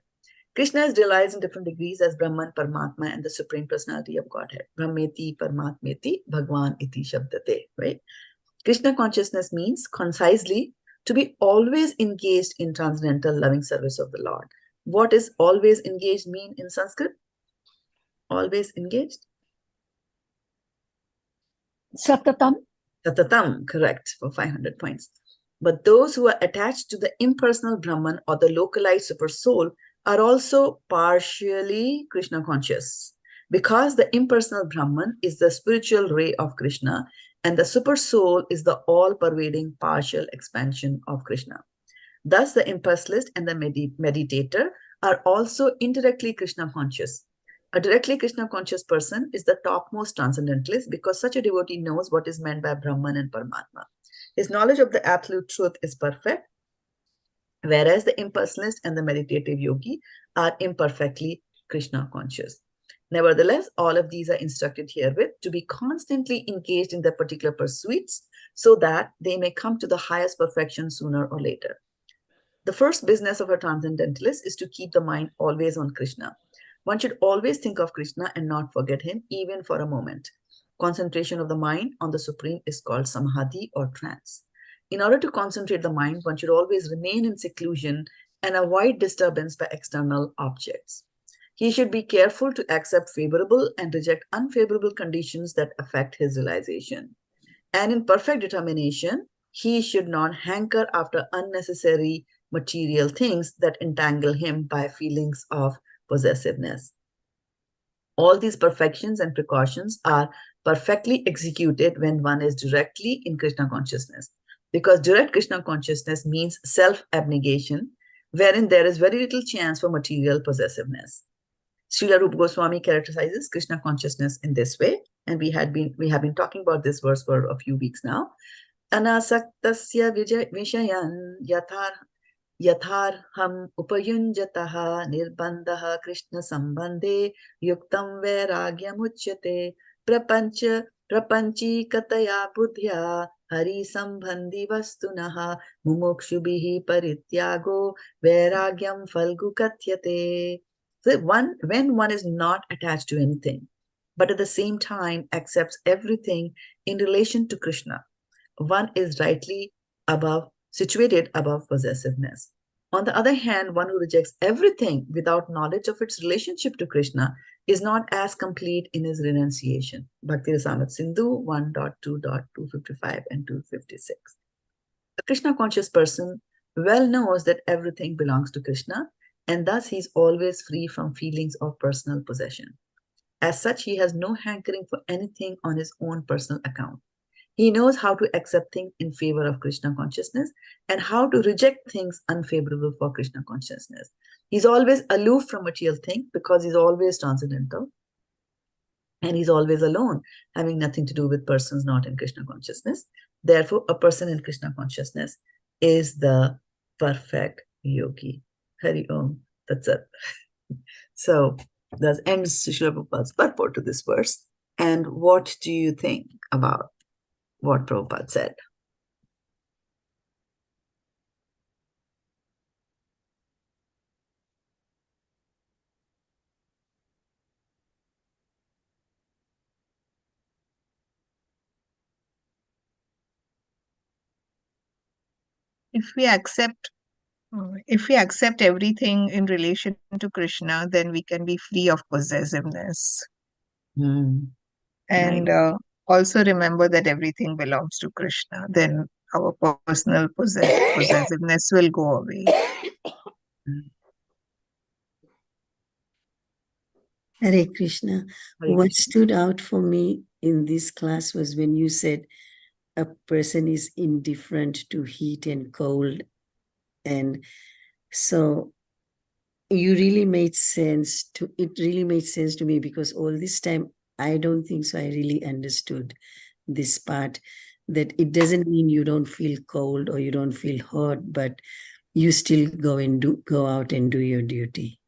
Krishna is realized in different degrees as Brahman, Paramatma, and the Supreme Personality of Godhead. Brahmeti, Paramatmeti, Bhagwan iti shabdate, right? Krishna consciousness means, concisely, to be always engaged in transcendental loving service of the Lord. What does always engaged mean in Sanskrit? Always engaged? Satatam. Satatam, correct, for 500 points. But those who are attached to the impersonal Brahman or the localized super soul are also partially Krishna conscious, because the impersonal Brahman is the spiritual ray of Krishna and the super soul is the all-pervading partial expansion of Krishna. Thus, the impersonalist and the meditator are also indirectly Krishna conscious. A directly Krishna conscious person is the topmost transcendentalist because such a devotee knows what is meant by Brahman and Paramatma. His knowledge of the absolute truth is perfect, whereas the impersonalist and the meditative yogi are imperfectly Krishna conscious. Nevertheless, all of these are instructed herewith to be constantly engaged in their particular pursuits so that they may come to the highest perfection sooner or later. The first business of a transcendentalist is to keep the mind always on Krishna. One should always think of Krishna and not forget him, even for a moment. Concentration of the mind on the Supreme is called samadhi or trance. In order to concentrate the mind, one should always remain in seclusion and avoid disturbance by external objects. He should be careful to accept favorable and reject unfavorable conditions that affect his realization. And in perfect determination, he should not hanker after unnecessary material things that entangle him by feelings of possessiveness. All these perfections and precautions are perfectly executed when one is directly in Krishna consciousness, because direct Krishna consciousness means self-abnegation, wherein there is very little chance for material possessiveness. Srila Rupa Goswami characterizes Krishna consciousness in this way, and we have been talking about this verse for a few weeks now. Anasaktasya vishayan yatharham upayunjataha nirbandhaha Krishna sambandhe yuktam vairagyam uchyate prapanchi kataya buddhya hari sambandhi vastunaha mumukshubhihi parityago vairagyam falgu katyate. So when one is not attached to anything, but at the same time accepts everything in relation to Krishna, one is rightly situated above possessiveness. On the other hand, one who rejects everything without knowledge of its relationship to Krishna is not as complete in his renunciation. Bhakti Rasamrita Sindhu 1.2.255 and 256. A Krishna conscious person well knows that everything belongs to Krishna, and thus he is always free from feelings of personal possession. As such, he has no hankering for anything on his own personal account. He knows how to accept things in favor of Krishna consciousness and how to reject things unfavorable for Krishna consciousness. He's always aloof from material things because he's always transcendental. And he's always alone, having nothing to do with persons not in Krishna consciousness. Therefore, a person in Krishna consciousness is the perfect yogi. Hari Om Tat Sat. So that ends Srila Prabhupada's purport to this verse. And what do you think about what Prabhupada said. If we accept everything in relation to Krishna, then we can be free of possessiveness. Hmm. And also remember that everything belongs to Krishna. Then our personal possessiveness will go away. Hare Krishna. Hare What Krishna. stood out for me in this class was when you said a person is indifferent to heat and cold. And so it really made sense to me, because all this time, I don't think so I really understood this part, that it doesn't mean you don't feel cold or you don't feel hot, but you still go out and do your duty.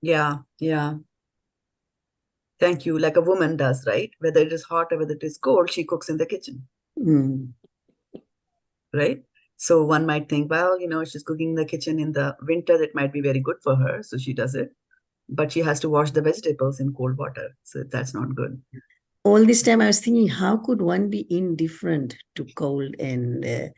Yeah, yeah. Thank you. Like a woman does, right? Whether it is hot or whether it is cold, she cooks in the kitchen, right? So one might think, well, she's cooking in the kitchen in the winter, that might be very good for her, so she does it. But she has to wash the vegetables in cold water, so that's not good. All this time I was thinking, how could one be indifferent to cold and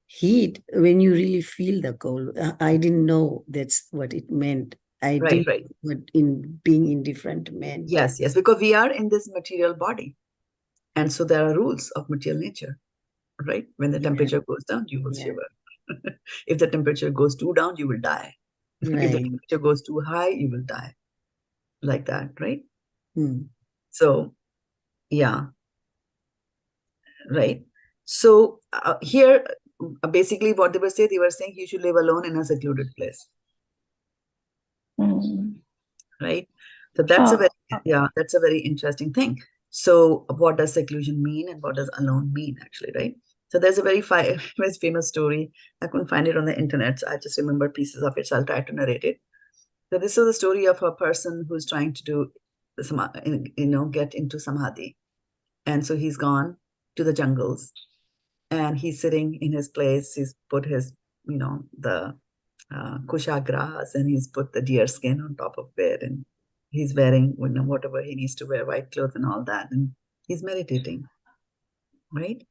heat when you really feel the cold? I didn't know that's what it meant. I didn't know what in being indifferent meant. Yes, because we are in this material body. And so there are rules of material nature, right? When the temperature goes down, you will shiver. If the temperature goes too down, you will die. If the temperature goes too high, you will die. Like that, right? So, yeah. Right. So here, basically what they were saying you should live alone in a secluded place. Right. So that's that's a very interesting thing. So what does seclusion mean and what does alone mean, actually, right? So there's a very famous story. I couldn't find it on the internet, so I just remember pieces of it, so I'll try to narrate it. So this is the story of a person who's trying to do get into samadhi. And so he's gone to the jungles and he's sitting in his place. He's put his, the kusha grass, and he's put the deer skin on top of it, and he's wearing whatever he needs to wear, white clothes and all that, and he's meditating, right?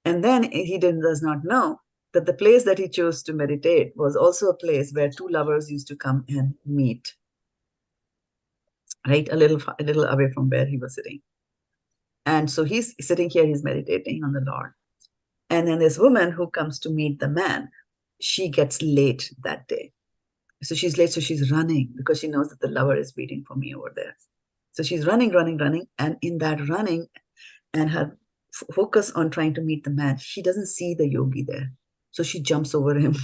And then he does not know that the place that he chose to meditate was also a place where two lovers used to come and meet, right? A little away from where he was sitting. And so he's sitting here, he's meditating on the Lord. And then this woman who comes to meet the man, she gets late that day. So she's late, so she's running because she knows that the lover is waiting for me over there. So she's running. And in that running and her focus on trying to meet the man, she doesn't see the yogi there. So she jumps over him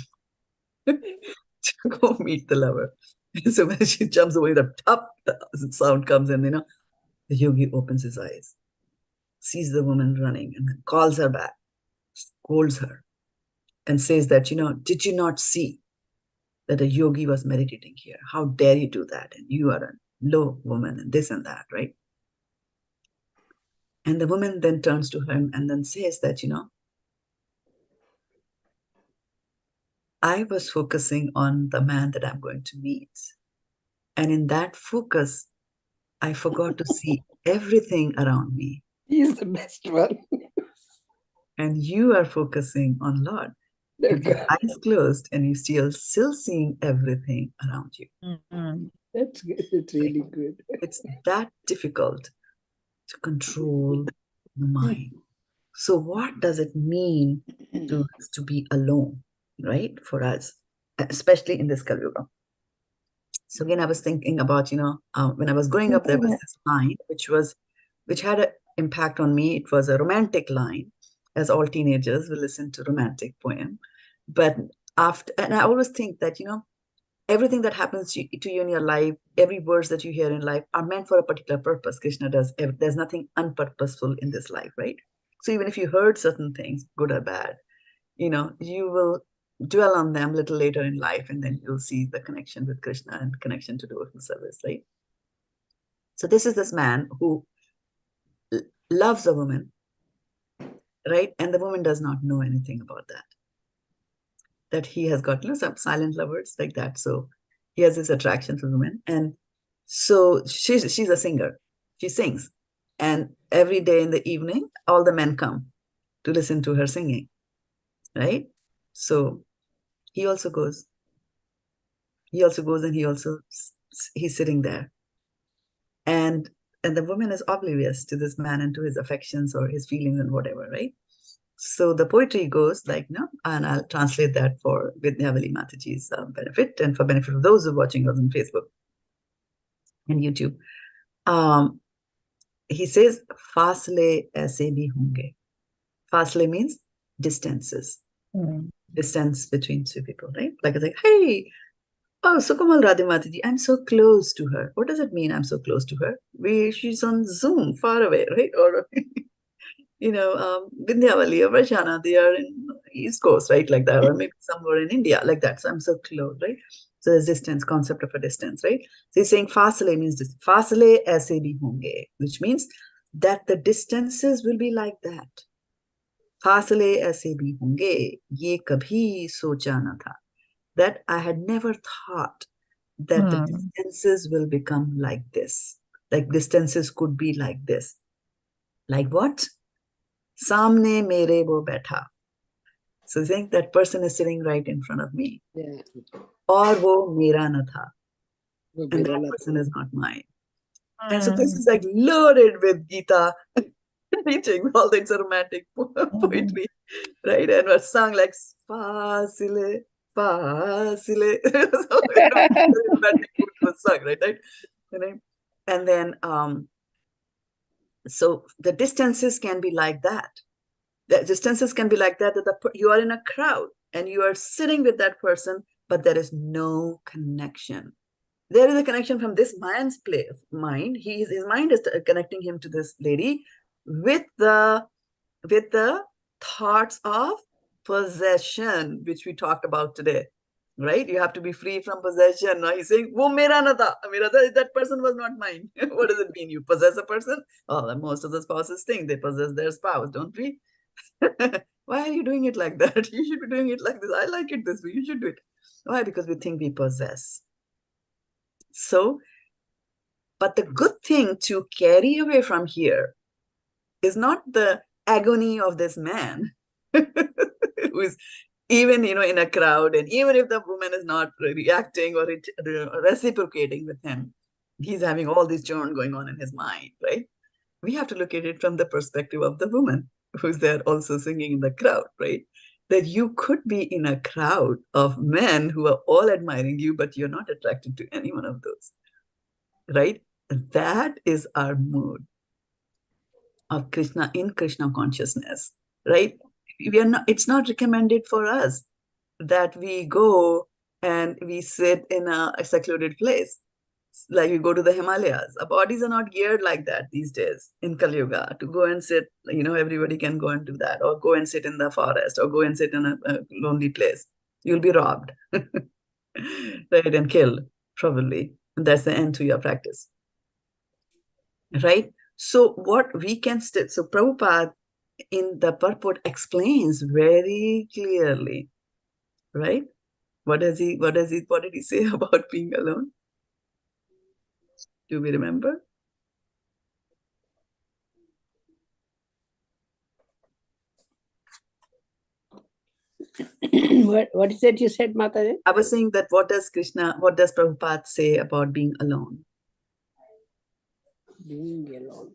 to go meet the lover. So when she jumps over, the top sound comes in, the yogi opens his eyes, sees the woman running, and then calls her back, scolds her, and says that, did you not see that a yogi was meditating here? How dare you do that? And you are a low woman and this and that, right? And the woman then turns to him and then says that, I was focusing on the man that I'm going to meet. And in that focus, I forgot to see everything around me. He's the best one. And you are focusing on Lord. With your eyes closed and you still seeing everything around you. That's good. It's really good. It's that difficult to control the mind. So what does it mean to be alone, right? For us, especially in this Kali Yuga. So again, I was thinking about, when I was growing up, there was this line which had an impact on me. It was a romantic line, as all teenagers will listen to romantic poem. But and I always think that, everything that happens to you in your life, every words that you hear in life are meant for a particular purpose. Krishna does. There's nothing unpurposeful in this life, right? So even if you heard certain things, good or bad, you will dwell on them a little later in life, and then you'll see the connection with Krishna and connection to devotional service, right? So this is this man who loves a woman, right? And the woman does not know anything about that. That he has got, some silent lovers like that. So he has this attraction for women. And so she's a singer. She sings. And every day in the evening, all the men come to listen to her singing, right? So he also goes. He also goes, and he's sitting there. And the woman is oblivious to this man and to his affections or his feelings and whatever, right? So the poetry goes like, and I'll translate that for Vidyavali Mataji's benefit and for benefit of those who are watching us on Facebook and YouTube. He says, Fasle aise bhi honge. Fasle means distances. Distance between two people, right? Like it's like, hey, oh, Sukamal Radhe Mataji, I'm so close to her. What does it mean I'm so close to her? She's on Zoom, far away, right? Or Vindhyavali or Varshana, they are in East Coast, right? Like that, or maybe somewhere in India, like that. So I'm so close, right? So there's distance, concept of a distance, right? So he's saying Fasale means this. Fasale aise bhi honge, which means that the distances will be like that. Fasale aise bhi honge, ye kabhi socha na tha. That I had never thought that the distances will become like this. Like distances could be like this. Like what? Samne mere wo baitha. So saying that person is sitting right in front of me. Yeah. Or wo mera na tha. Wo And mera that na person tha. is not mine. And so this is like loaded with Gita teaching, all the romantic poetry, right? And was sung like Fasile, Fasile. So romantic poetry was sung, right? And then so the distances can be like that. The distances can be like that you are in a crowd and you are sitting with that person, but there is no connection. There is a connection from this man's mind. His mind is connecting him to this lady with the thoughts of possession, which we talked about today, right? You have to be free from possession. Now he's saying, "Wo mera na tha. That person was not mine." What does it mean? You possess a person? Oh, most of the spouses think they possess their spouse, don't we? Why are you doing it like that? You should be doing it like this. I like it this way. You should do it. Why? Because we think we possess. So, but the good thing to carry away from here is not the agony of this man who is even, in a crowd, and even if the woman is not reacting or reciprocating with him, he's having all this churn going on in his mind, right? We have to look at it from the perspective of the woman who's there also singing in the crowd, right? That you could be in a crowd of men who are all admiring you, but you're not attracted to any one of those, right? That is our mood of Kṛṣṇa in Kṛṣṇa consciousness, right? It's not recommended for us that we go and we sit in a secluded place. Like we go to the Himalayas. Our bodies are not geared like that these days in Kali Yuga to go and sit, everybody can go and do that, or go and sit in the forest, or go and sit in a lonely place. You'll be robbed, right, and killed, probably. And that's the end to your practice, right? So what we can still, so Prabhupada in the purport explains very clearly, right? What did he say about being alone? Do we remember? What is it you said, Mataji? I was saying that what does Prabhupada say about being alone? Being alone.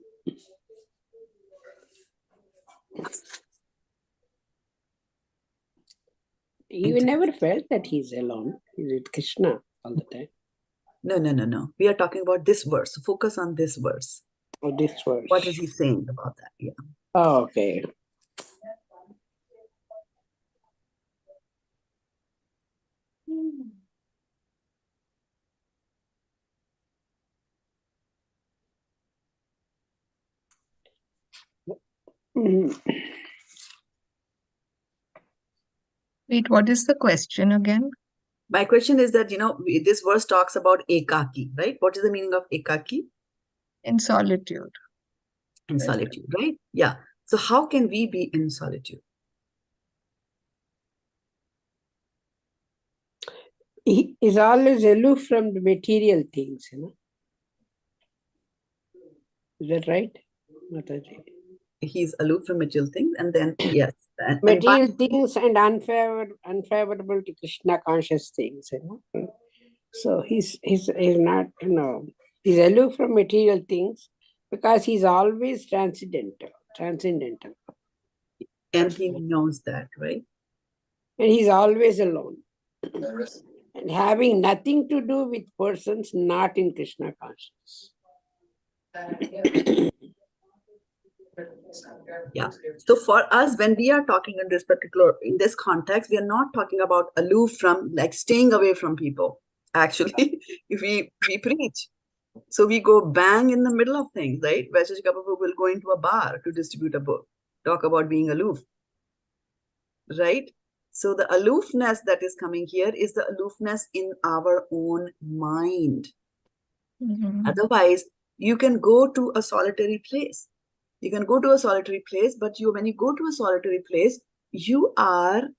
You never felt that he's alone. He's with Kṛṣṇa all the time. No. We are talking about this verse. Focus on this verse. Oh, this verse. What is he saying about that? Yeah. Oh, okay. Wait, what is the question again? My question is that, this verse talks about ekākī, right? What is the meaning of ekākī? In solitude. in solitude, right? Yeah. So how can we be in solitude? He is always aloof from the material things, you know. Is that right, Mataji? He's aloof from material things, and then yes, Material things and unfavorable to Krishna conscious things, you know. So he's not, you know, he's aloof from material things because he's always transcendental. And he knows that, right? And he's always alone. And having nothing to do with persons not in Krishna consciousness. Yeah. So for us, when we are talking in this context, we are not talking about aloof from, like staying away from people. Actually, if we preach, so we go bang in the middle of things, right? Vaisheshika Prabhu will go into a bar to distribute a book, talk about being aloof, right? So the aloofness that is coming here is the aloofness in our own mind. Otherwise, you can go to a solitary place. You can go to a solitary place, but when you go to a solitary place, you are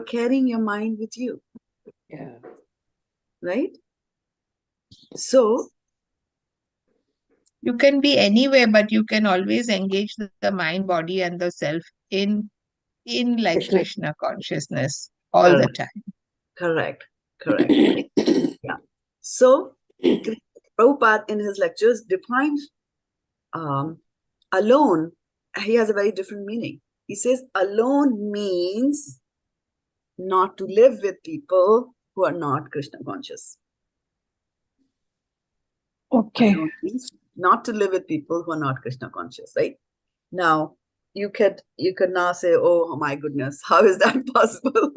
carrying your mind with you. Yeah. Right? So you can be anywhere, but you can always engage the mind, body, and the self in like Krishna consciousness all the time. Correct. Yeah. So Prabhupada in his lectures defines alone. He has a very different meaning. He says alone means not to live with people who are not Krishna conscious. Okay. Alone means not to live with people who are not Krishna conscious, right? Now, you could now say, oh my goodness, how is that possible?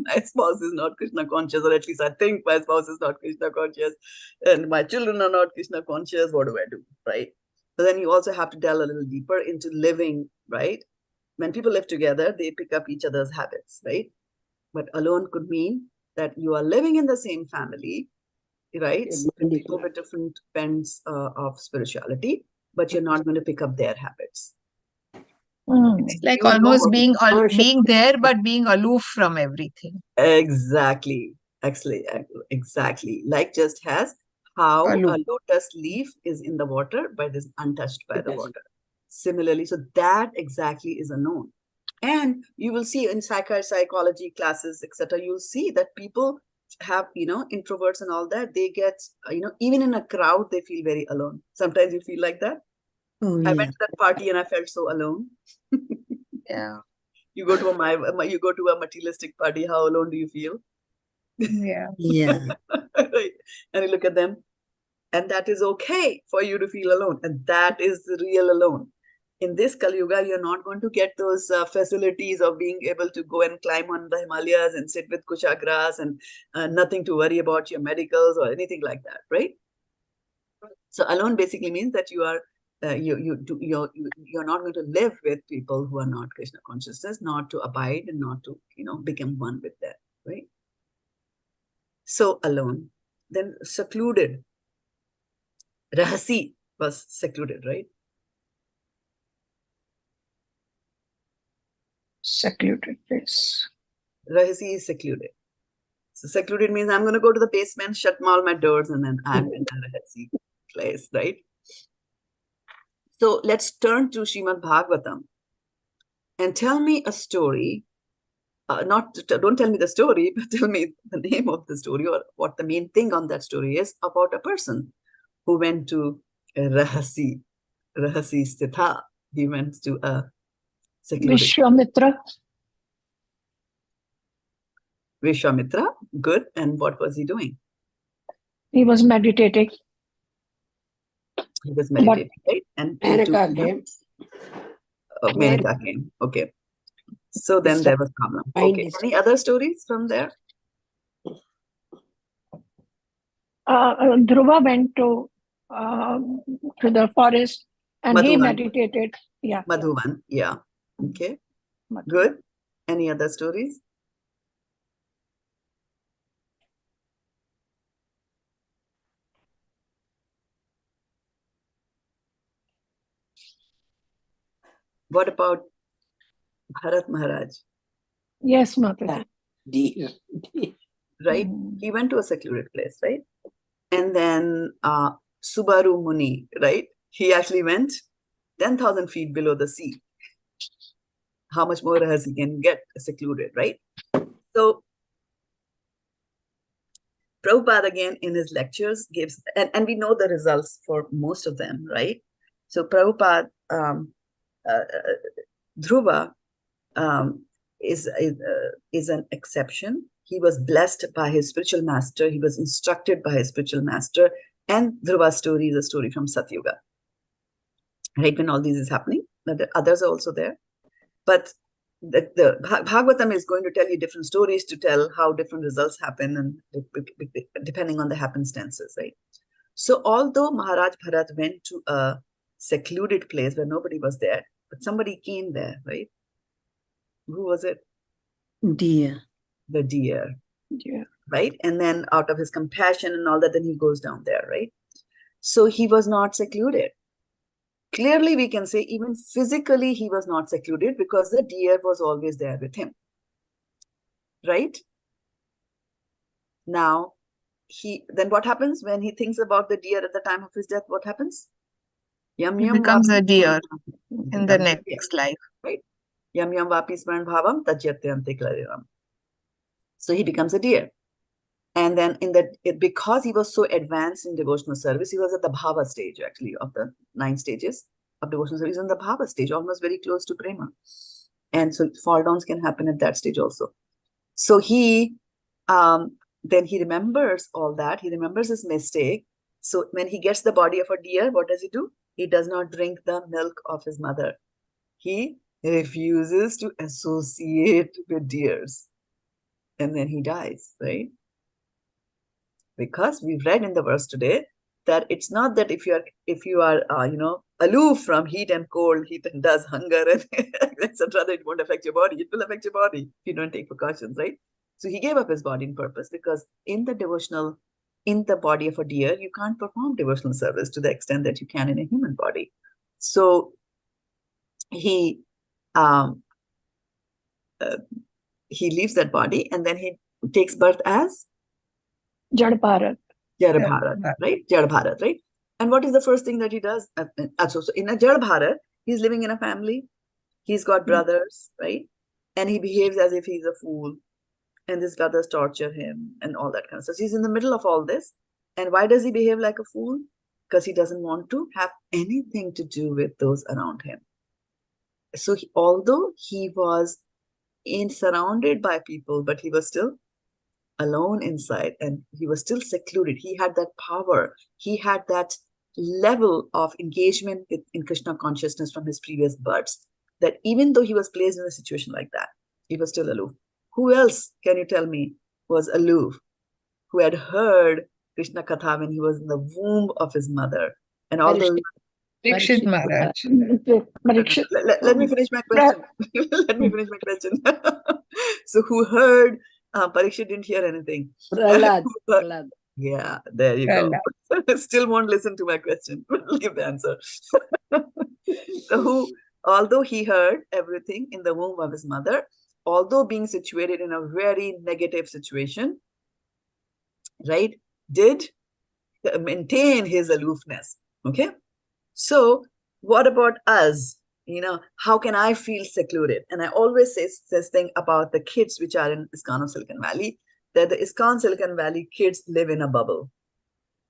My spouse is not Krishna conscious, or at least I think my spouse is not Krishna conscious, and my children are not Krishna conscious. What do I do, right? So then you also have to delve a little deeper into living, right? When people live together, they pick up each other's habits, right? But alone could mean that you are living in the same family, right? People with different bends of spirituality, but you're not going to pick up their habits. It's like almost being there, but being aloof from everything. Exactly. Actually, exactly. Like just as how a lotus leaf is in the water, but is untouched by the water. Similarly, so that exactly is a known. And you will see in psychology classes, etc., you'll see that people have, introverts and all that. They get, even in a crowd, they feel very alone. Sometimes you feel like that. Oh, I went to that party and I felt so alone. Yeah. You go to a materialistic party, how alone do you feel? Yeah. Right. And you look at them, and that is okay for you to feel alone. And that is the real alone. In this Kali Yuga, you're not going to get those facilities of being able to go and climb on the Himalayas and sit with kusha grass and nothing to worry about your medicals or anything like that, right? So alone basically means that you are you're not going to live with people who are not Krishna consciousness, not to abide and not to become one with them, right? So alone. Then secluded. Rahasi was secluded, right? Secluded place. Rahasi is secluded. So secluded means I'm going to go to the basement, shut all my doors, and then I'm in a Rahasi place, right? So let's turn to Srimad Bhagavatam and tell me a story. Don't tell me the story, but tell me the name of the story or what the main thing on that story is about a person who went to rahasi sthitaḥ. He went to a secluded. Vishwamitra, good. And what was he doing? He was meditating. He was meditating, right? And Menaka came. Menaka came. Okay. So then there was problem. Okay. Any other stories from there? Dhruva went to the forest and Madhuvan. he meditated. Yeah. Madhuvan. Yeah. Okay. Good. Any other stories? What about Bharat Maharaj? Yes, Mataji. Dear. Right? He went to a secluded place, right? And then Subaru Muni, right? He actually went 10,000 feet below the sea. How much more rahasi can get secluded, right? So Prabhupada again in his lectures gives, and we know the results for most of them, right? So Prabhupada, Dhruva is an exception. He was blessed by his spiritual master. He was instructed by his spiritual master. And Dhruva's story is a story from Satyuga. Right, when all this is happening, but the others are also there. But the Bhagavatam is going to tell you different stories to tell how different results happen and depending on the happenstances, right? So although Maharaj Bharat went to a secluded place where nobody was there, but somebody came there, right? Who was it? Deer. The deer. Yeah. Right? And then out of his compassion and all that, then he goes down there, right? So he was not secluded. Clearly, we can say even physically he was not secluded because the deer was always there with him. Right? Now, then what happens when he thinks about the deer at the time of his death? What happens? Yam He yam becomes a vapi deer smaran in the becomes a deer, next life. right? Yam yam vapi smaran bhavam tajyatyante klariram. So he becomes a deer. And then because he was so advanced in devotional service, he was at the bhava stage actually of the 9 stages of devotional service, in the bhava stage, almost very close to prema. And so fall downs can happen at that stage also. So he then he remembers all that. He remembers his mistake. So when he gets the body of a deer, what does he do? He does not drink the milk of his mother. He refuses to associate with deers. And then he dies, right? Because we've read in the verse today that it's not that if you are aloof from heat and cold, heat and dust, hunger, and etc., that it won't affect your body. It will affect your body if you don't take precautions, right? So he gave up his body in purpose because in the body of a deer, you can't perform devotional service to the extent that you can in a human body. So he leaves that body and then he takes birth as Jad Bharat. Jad Bharat, right? Jad Bharat, right? And what is the first thing that he does? So in a Jad Bharat, he's living in a family. He's got brothers, right? And he behaves as if he's a fool. And his brothers torture him and all that kind of stuff. So he's in the middle of all this. And why does he behave like a fool? Because he doesn't want to have anything to do with those around him. So although he was surrounded by people, but he was still alone inside and he was still secluded. He had that power. He had that level of engagement in Kṛṣṇa consciousness from his previous births, that even though he was placed in a situation like that, he was still aloof. Who else, can you tell me, was aloof, who had heard Kṛṣṇa Katha when he was in the womb of his mother? And all those... Parikshit Maharaj. Let me finish my question. Let me finish my question. So who heard... Parikshit didn't hear anything. Prahlad. Yeah, there you go. Still won't listen to my question. We'll give the answer. So although he heard everything in the womb of his mother, although being situated in a very negative situation, right, did maintain his aloofness. Okay. So what about us? How can I feel secluded? And I always say this thing about the kids which are in ISKCON of Silicon Valley, that the ISKCON Silicon Valley kids live in a bubble.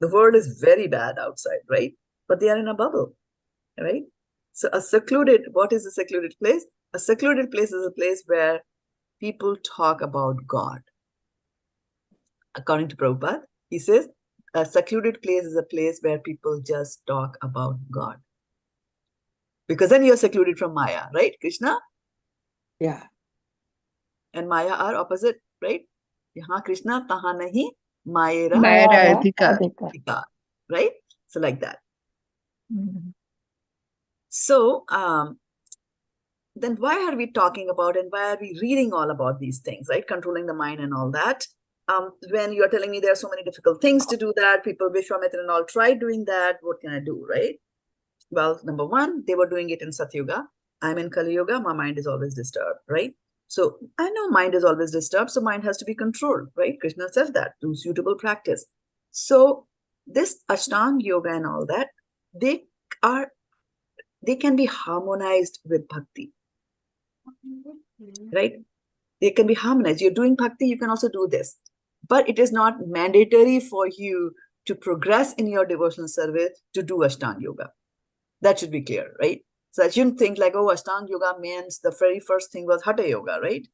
The world is very bad outside, right? But they are in a bubble, right? So what is a secluded place? A secluded place is a place where people talk about God. According to Prabhupada, he says, a secluded place is a place where people just talk about God. Because then you're secluded from Maya, right, Kṛṣṇa? Yeah. And Maya are opposite, right? Yahan Kṛṣṇa, tahan nahi, Mayera adhikar, right? So like that. So then why are we talking about and why are we reading all about these things, right? Controlling the mind and all that. When you're telling me there are so many difficult things to do that, people, Vishwamitra and all tried doing that, what can I do, right? Well, number one, they were doing it in Satyuga. I'm in Kali Yoga, my mind is always disturbed, right? So I know mind is always disturbed, so mind has to be controlled, right? Krishna says that, do suitable practice. So this Ashtanga yoga and all that, they can be harmonized with bhakti, right? They can be harmonized. You're doing bhakti, you can also do this. But it is not mandatory for you to progress in your devotional service to do Ashtanga yoga. That should be clear, right? So I shouldn't think like, oh, Ashtanga yoga means the very first thing was Hatha yoga, right?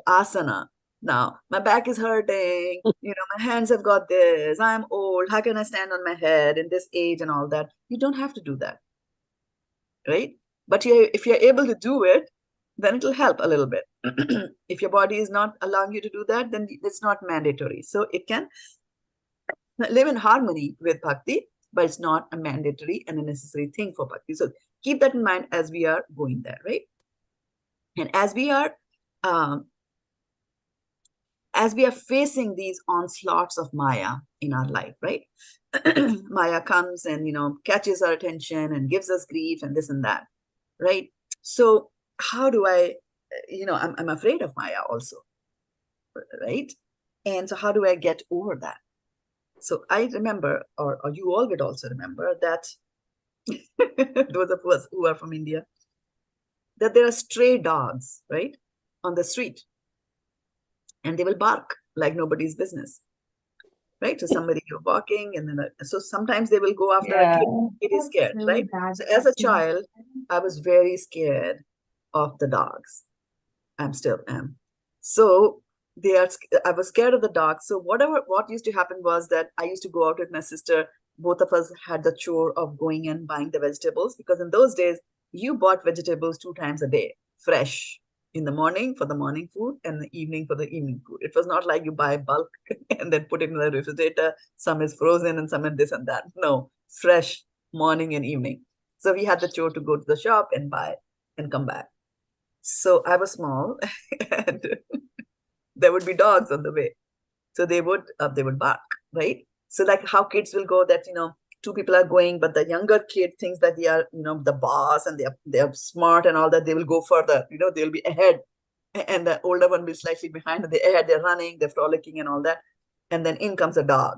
Asana. Now, my back is hurting, my hands have got this, I'm old, how can I stand on my head in this age and all that? You don't have to do that, right? But if you're able to do it, then it'll help a little bit. If your body is not allowing you to do that, then it's not mandatory. So it can live in harmony with bhakti, but it's not a mandatory and a necessary thing for bhakti. So keep that in mind as we are going there, right? And as we are facing these onslaughts of Maya in our life, right? Maya comes and, catches our attention and gives us grief and this and that, right? So how do I, I'm afraid of Maya also, right? And so how do I get over that? So I remember, or you all would also remember that those of us who are from India, that there are stray dogs, right, on the street. And they will bark like nobody's business, right? So somebody you're walking, and then so sometimes they will go after a kid. It is scared, right? So as a child, I was very scared of the dogs. I still am. So I was scared of the dogs. So what used to happen was that I used to go out with my sister. Both of us had the chore of going and buying the vegetables, because in those days you bought vegetables 2 times a day, fresh. In the morning for the morning food and the evening for the evening food. It was not like you buy bulk and then put it in the refrigerator. Some is frozen and some is this and that. No, fresh morning and evening. So we had the chore to go to the shop and buy and come back. So I was small and there would be dogs on the way. So they would bark, right? So like how kids will go that, 2 people are going, but the younger kid thinks that they are, the boss and they are smart and all that. They will go further, they'll be ahead. And the older one will be slightly behind, and they're running, they're frolicking and all that. And then in comes a dog.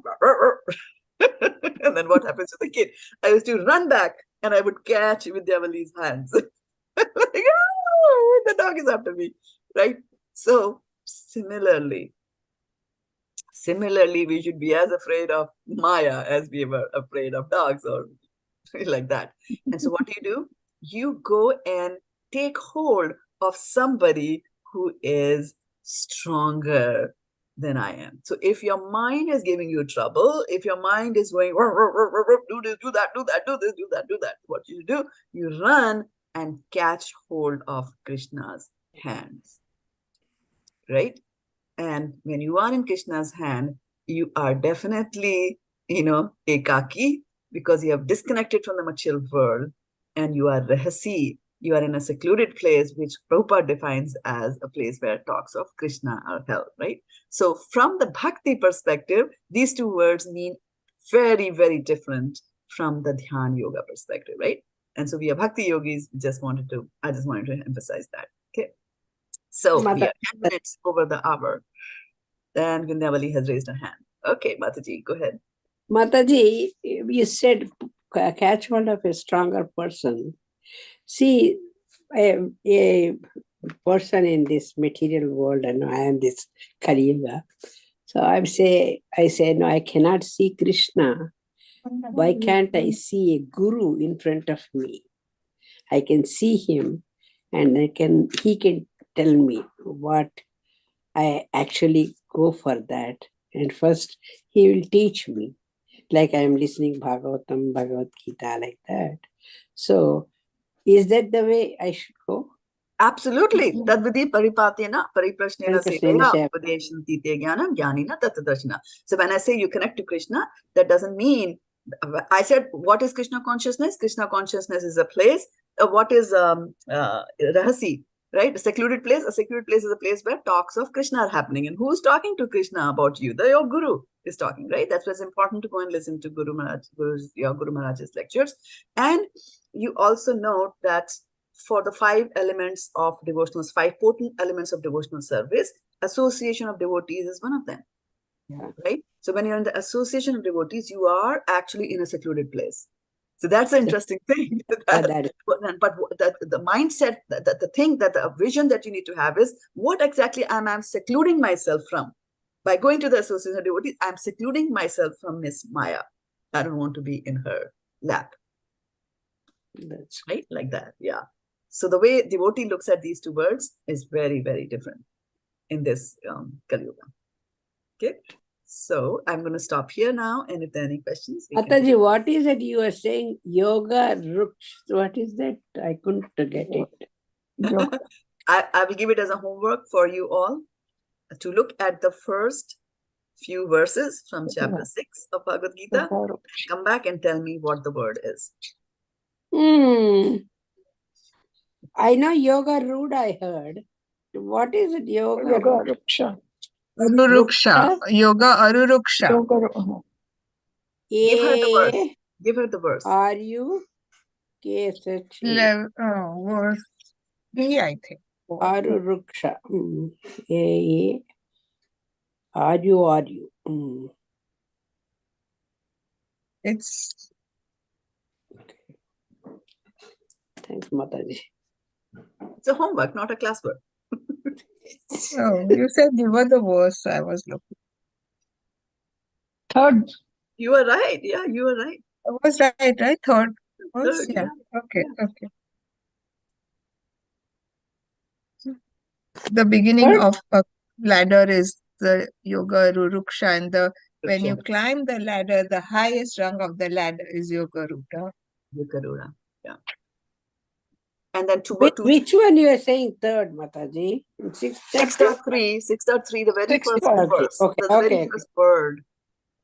And then what happens to the kid? I used to run back and I would catch with Devali's hands. Like, oh, the dog is after me, right? So similarly, we should be as afraid of Maya as we were afraid of dogs, or like that. And so what do? You go and take hold of somebody who is stronger than I am. So if your mind is giving you trouble, if your mind is going, do this, do that, do that, do this, do that, do that, what you do? You run and catch hold of Krishna's hands, right? And when you are in Krishna's hand, you are definitely, ekākī, because you have disconnected from the material world, and you are rahasi. You are in a secluded place, which Prabhupada defines as a place where talks of Krishna are held, right? So from the bhakti perspective, these 2 words mean very, very different from the Dhyan yoga perspective, right? And so we are bhakti yogis. I just wanted to emphasize that. Okay. So we are 10 minutes over the hour. Then Vindhyavali has raised her hand. Okay, Mataji, go ahead. Mataji, you said catch hold of a stronger person. See, a person in this material world, and I am this Kali Yuga. So I say, no, I cannot see Krishna. Why can't I see a guru in front of me? I can see him, and he can tell me what I actually go for that. And first, he will teach me, like I am listening Bhagavatam, Bhagavad Gita, like that. So, is that the way I should go? Absolutely. Tadvidi paripatena pariprashnena sevaya upadeshanti te jnanam jnanina tattadarshana. So when I say you connect to Krishna, that doesn't mean, I said, what is Krishna consciousness? Krishna consciousness is a place. What is rahasi? Right? A secluded place is a place where talks of Krishna are happening. And who's talking to Krishna about you? Your guru is talking, right? That's why it's important to go and listen to your Guru Maharaj's lectures. And you also note that for the 5 elements of devotional, 5 potent elements of devotional service, association of devotees is one of them. Yeah. Right? So when you're in the association of devotees, you are actually in a secluded place. So that's the interesting thing. But the mindset, the thing, that the vision that you need to have is, what exactly am I secluding myself from? By going to the association of devotees, I'm secluding myself from Miss Maya. I don't want to be in her lap. That's right, like that. Yeah. So the way devotee looks at these 2 words is very, very different in this Kali Yuga. Okay. So I'm going to stop here now, and if there are any questions, we can... Mataji, what is it you are saying? Yoga Ruksh. What is that? I couldn't get it. I will give it as a homework for you all to look at the first few verses from chapter 6 of Bhagavad Gita. Come back and tell me what the word is. I know Yoga Ruda, I heard. What is it? Yoga Ruksha. Aruruksha. Yoga Aruruksha. Give her the verse. Give her the verse. Are you? Verse 3, I think. Aruruksha. Are you? It's... Thanks, Mataji. It's a homework, not a classwork. Oh, you said you were the verse, I was looking. 3rd. You are right. Yeah, you are right. I was right? 3rd verse? 3rd, Yeah. Okay, okay. The beginning of a ladder is the Yoga Ruruksha, and when you climb the ladder, the highest rung of the ladder is Yoga Ruda. Yoga Ruda. Yeah. And then which one you are saying 3rd, Mataji? 6.3, 6.3, the very first verse. Okay, the very first word.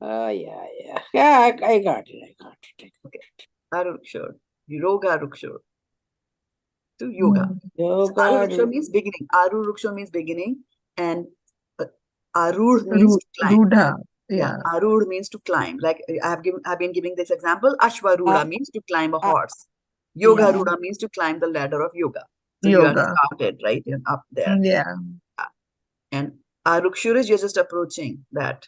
Oh, yeah. Yeah, I got it. Okay. Aruruksha. Yoga Ruksha. To yoga. Yoga Aruruksha means beginning. Aruruksha means beginning. And Arur means to climb. Rudha. Yeah. Arur means to climb. Like I've been giving this example. Ashvaruda means to climb a horse. Yoga Ruda means to climb the ladder of yoga. So you are started, right? And up there. Yeah. And Arukshur is you're just approaching that.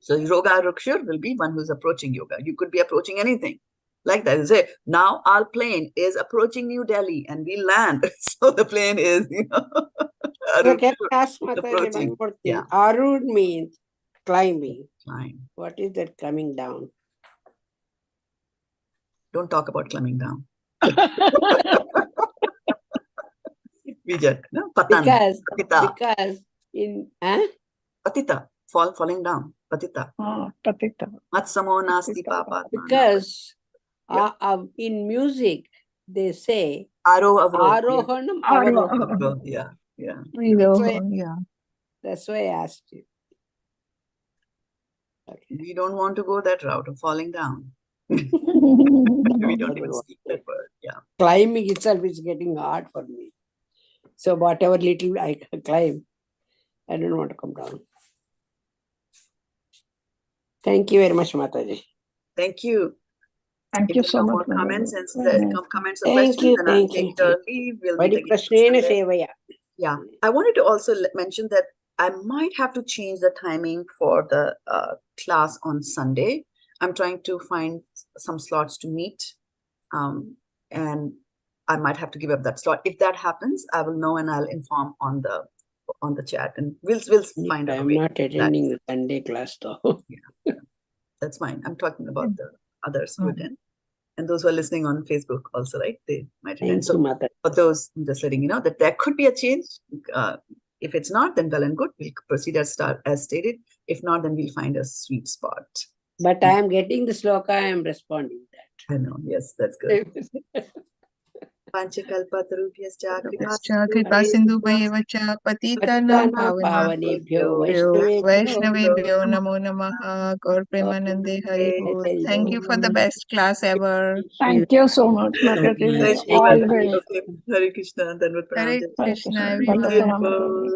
So Yoga Arukshur will be one who's approaching yoga. You could be approaching anything. Like that. You say, now our plane is approaching New Delhi and we land. So the plane is, So can I ask Mataji one more thing? Yeah. Arud means climbing. Climb. What is that coming down? Don't talk about climbing down. Vijay, no? Patan. Because in Patita, falling down. Patita. Patita. Matsamo nasti papa. Because in music they say Arohanam. Avarohanam. Yeah. That's why I asked you. Okay. We don't want to go that route of falling down. We don't even speak that word. Yeah. Climbing itself is getting hard for me. So whatever little I climb, I don't want to come down. Thank you very much, Mataji. Thank you. Thank you so much. More comments and comments or Thank questions, you. then I'll take the leave. We'll meet again Kṛṣṇa Sunday. Sevaya. Yeah, I wanted to also mention that I might have to change the timing for the class on Sunday. I'm trying to find some slots to meet, and I might have to give up that slot. If that happens, I will know and I'll inform on the chat, and we'll find out. I'm not attending the Sunday class though. Yeah, that's fine. I'm talking about the others who attend. And those who are listening on Facebook also, right? They might attend. So for those, I'm just letting you know that there could be a change. If it's not, then well and good. We'll proceed as stated. If not, then we'll find a sweet spot. But I am getting the sloka, I am responding that. I know. Yes, that's good. Panchakalpatarubhyascha Kripa sindhubhayeva cha patitanam pavanebhyo Vaishnavebhyo namo namaha Gaur Premanande Hari Bol. Thank you for the best class ever. Thank you so much, Mataji. Always. Okay, Hare Krishna. Hare Krishna, everyone.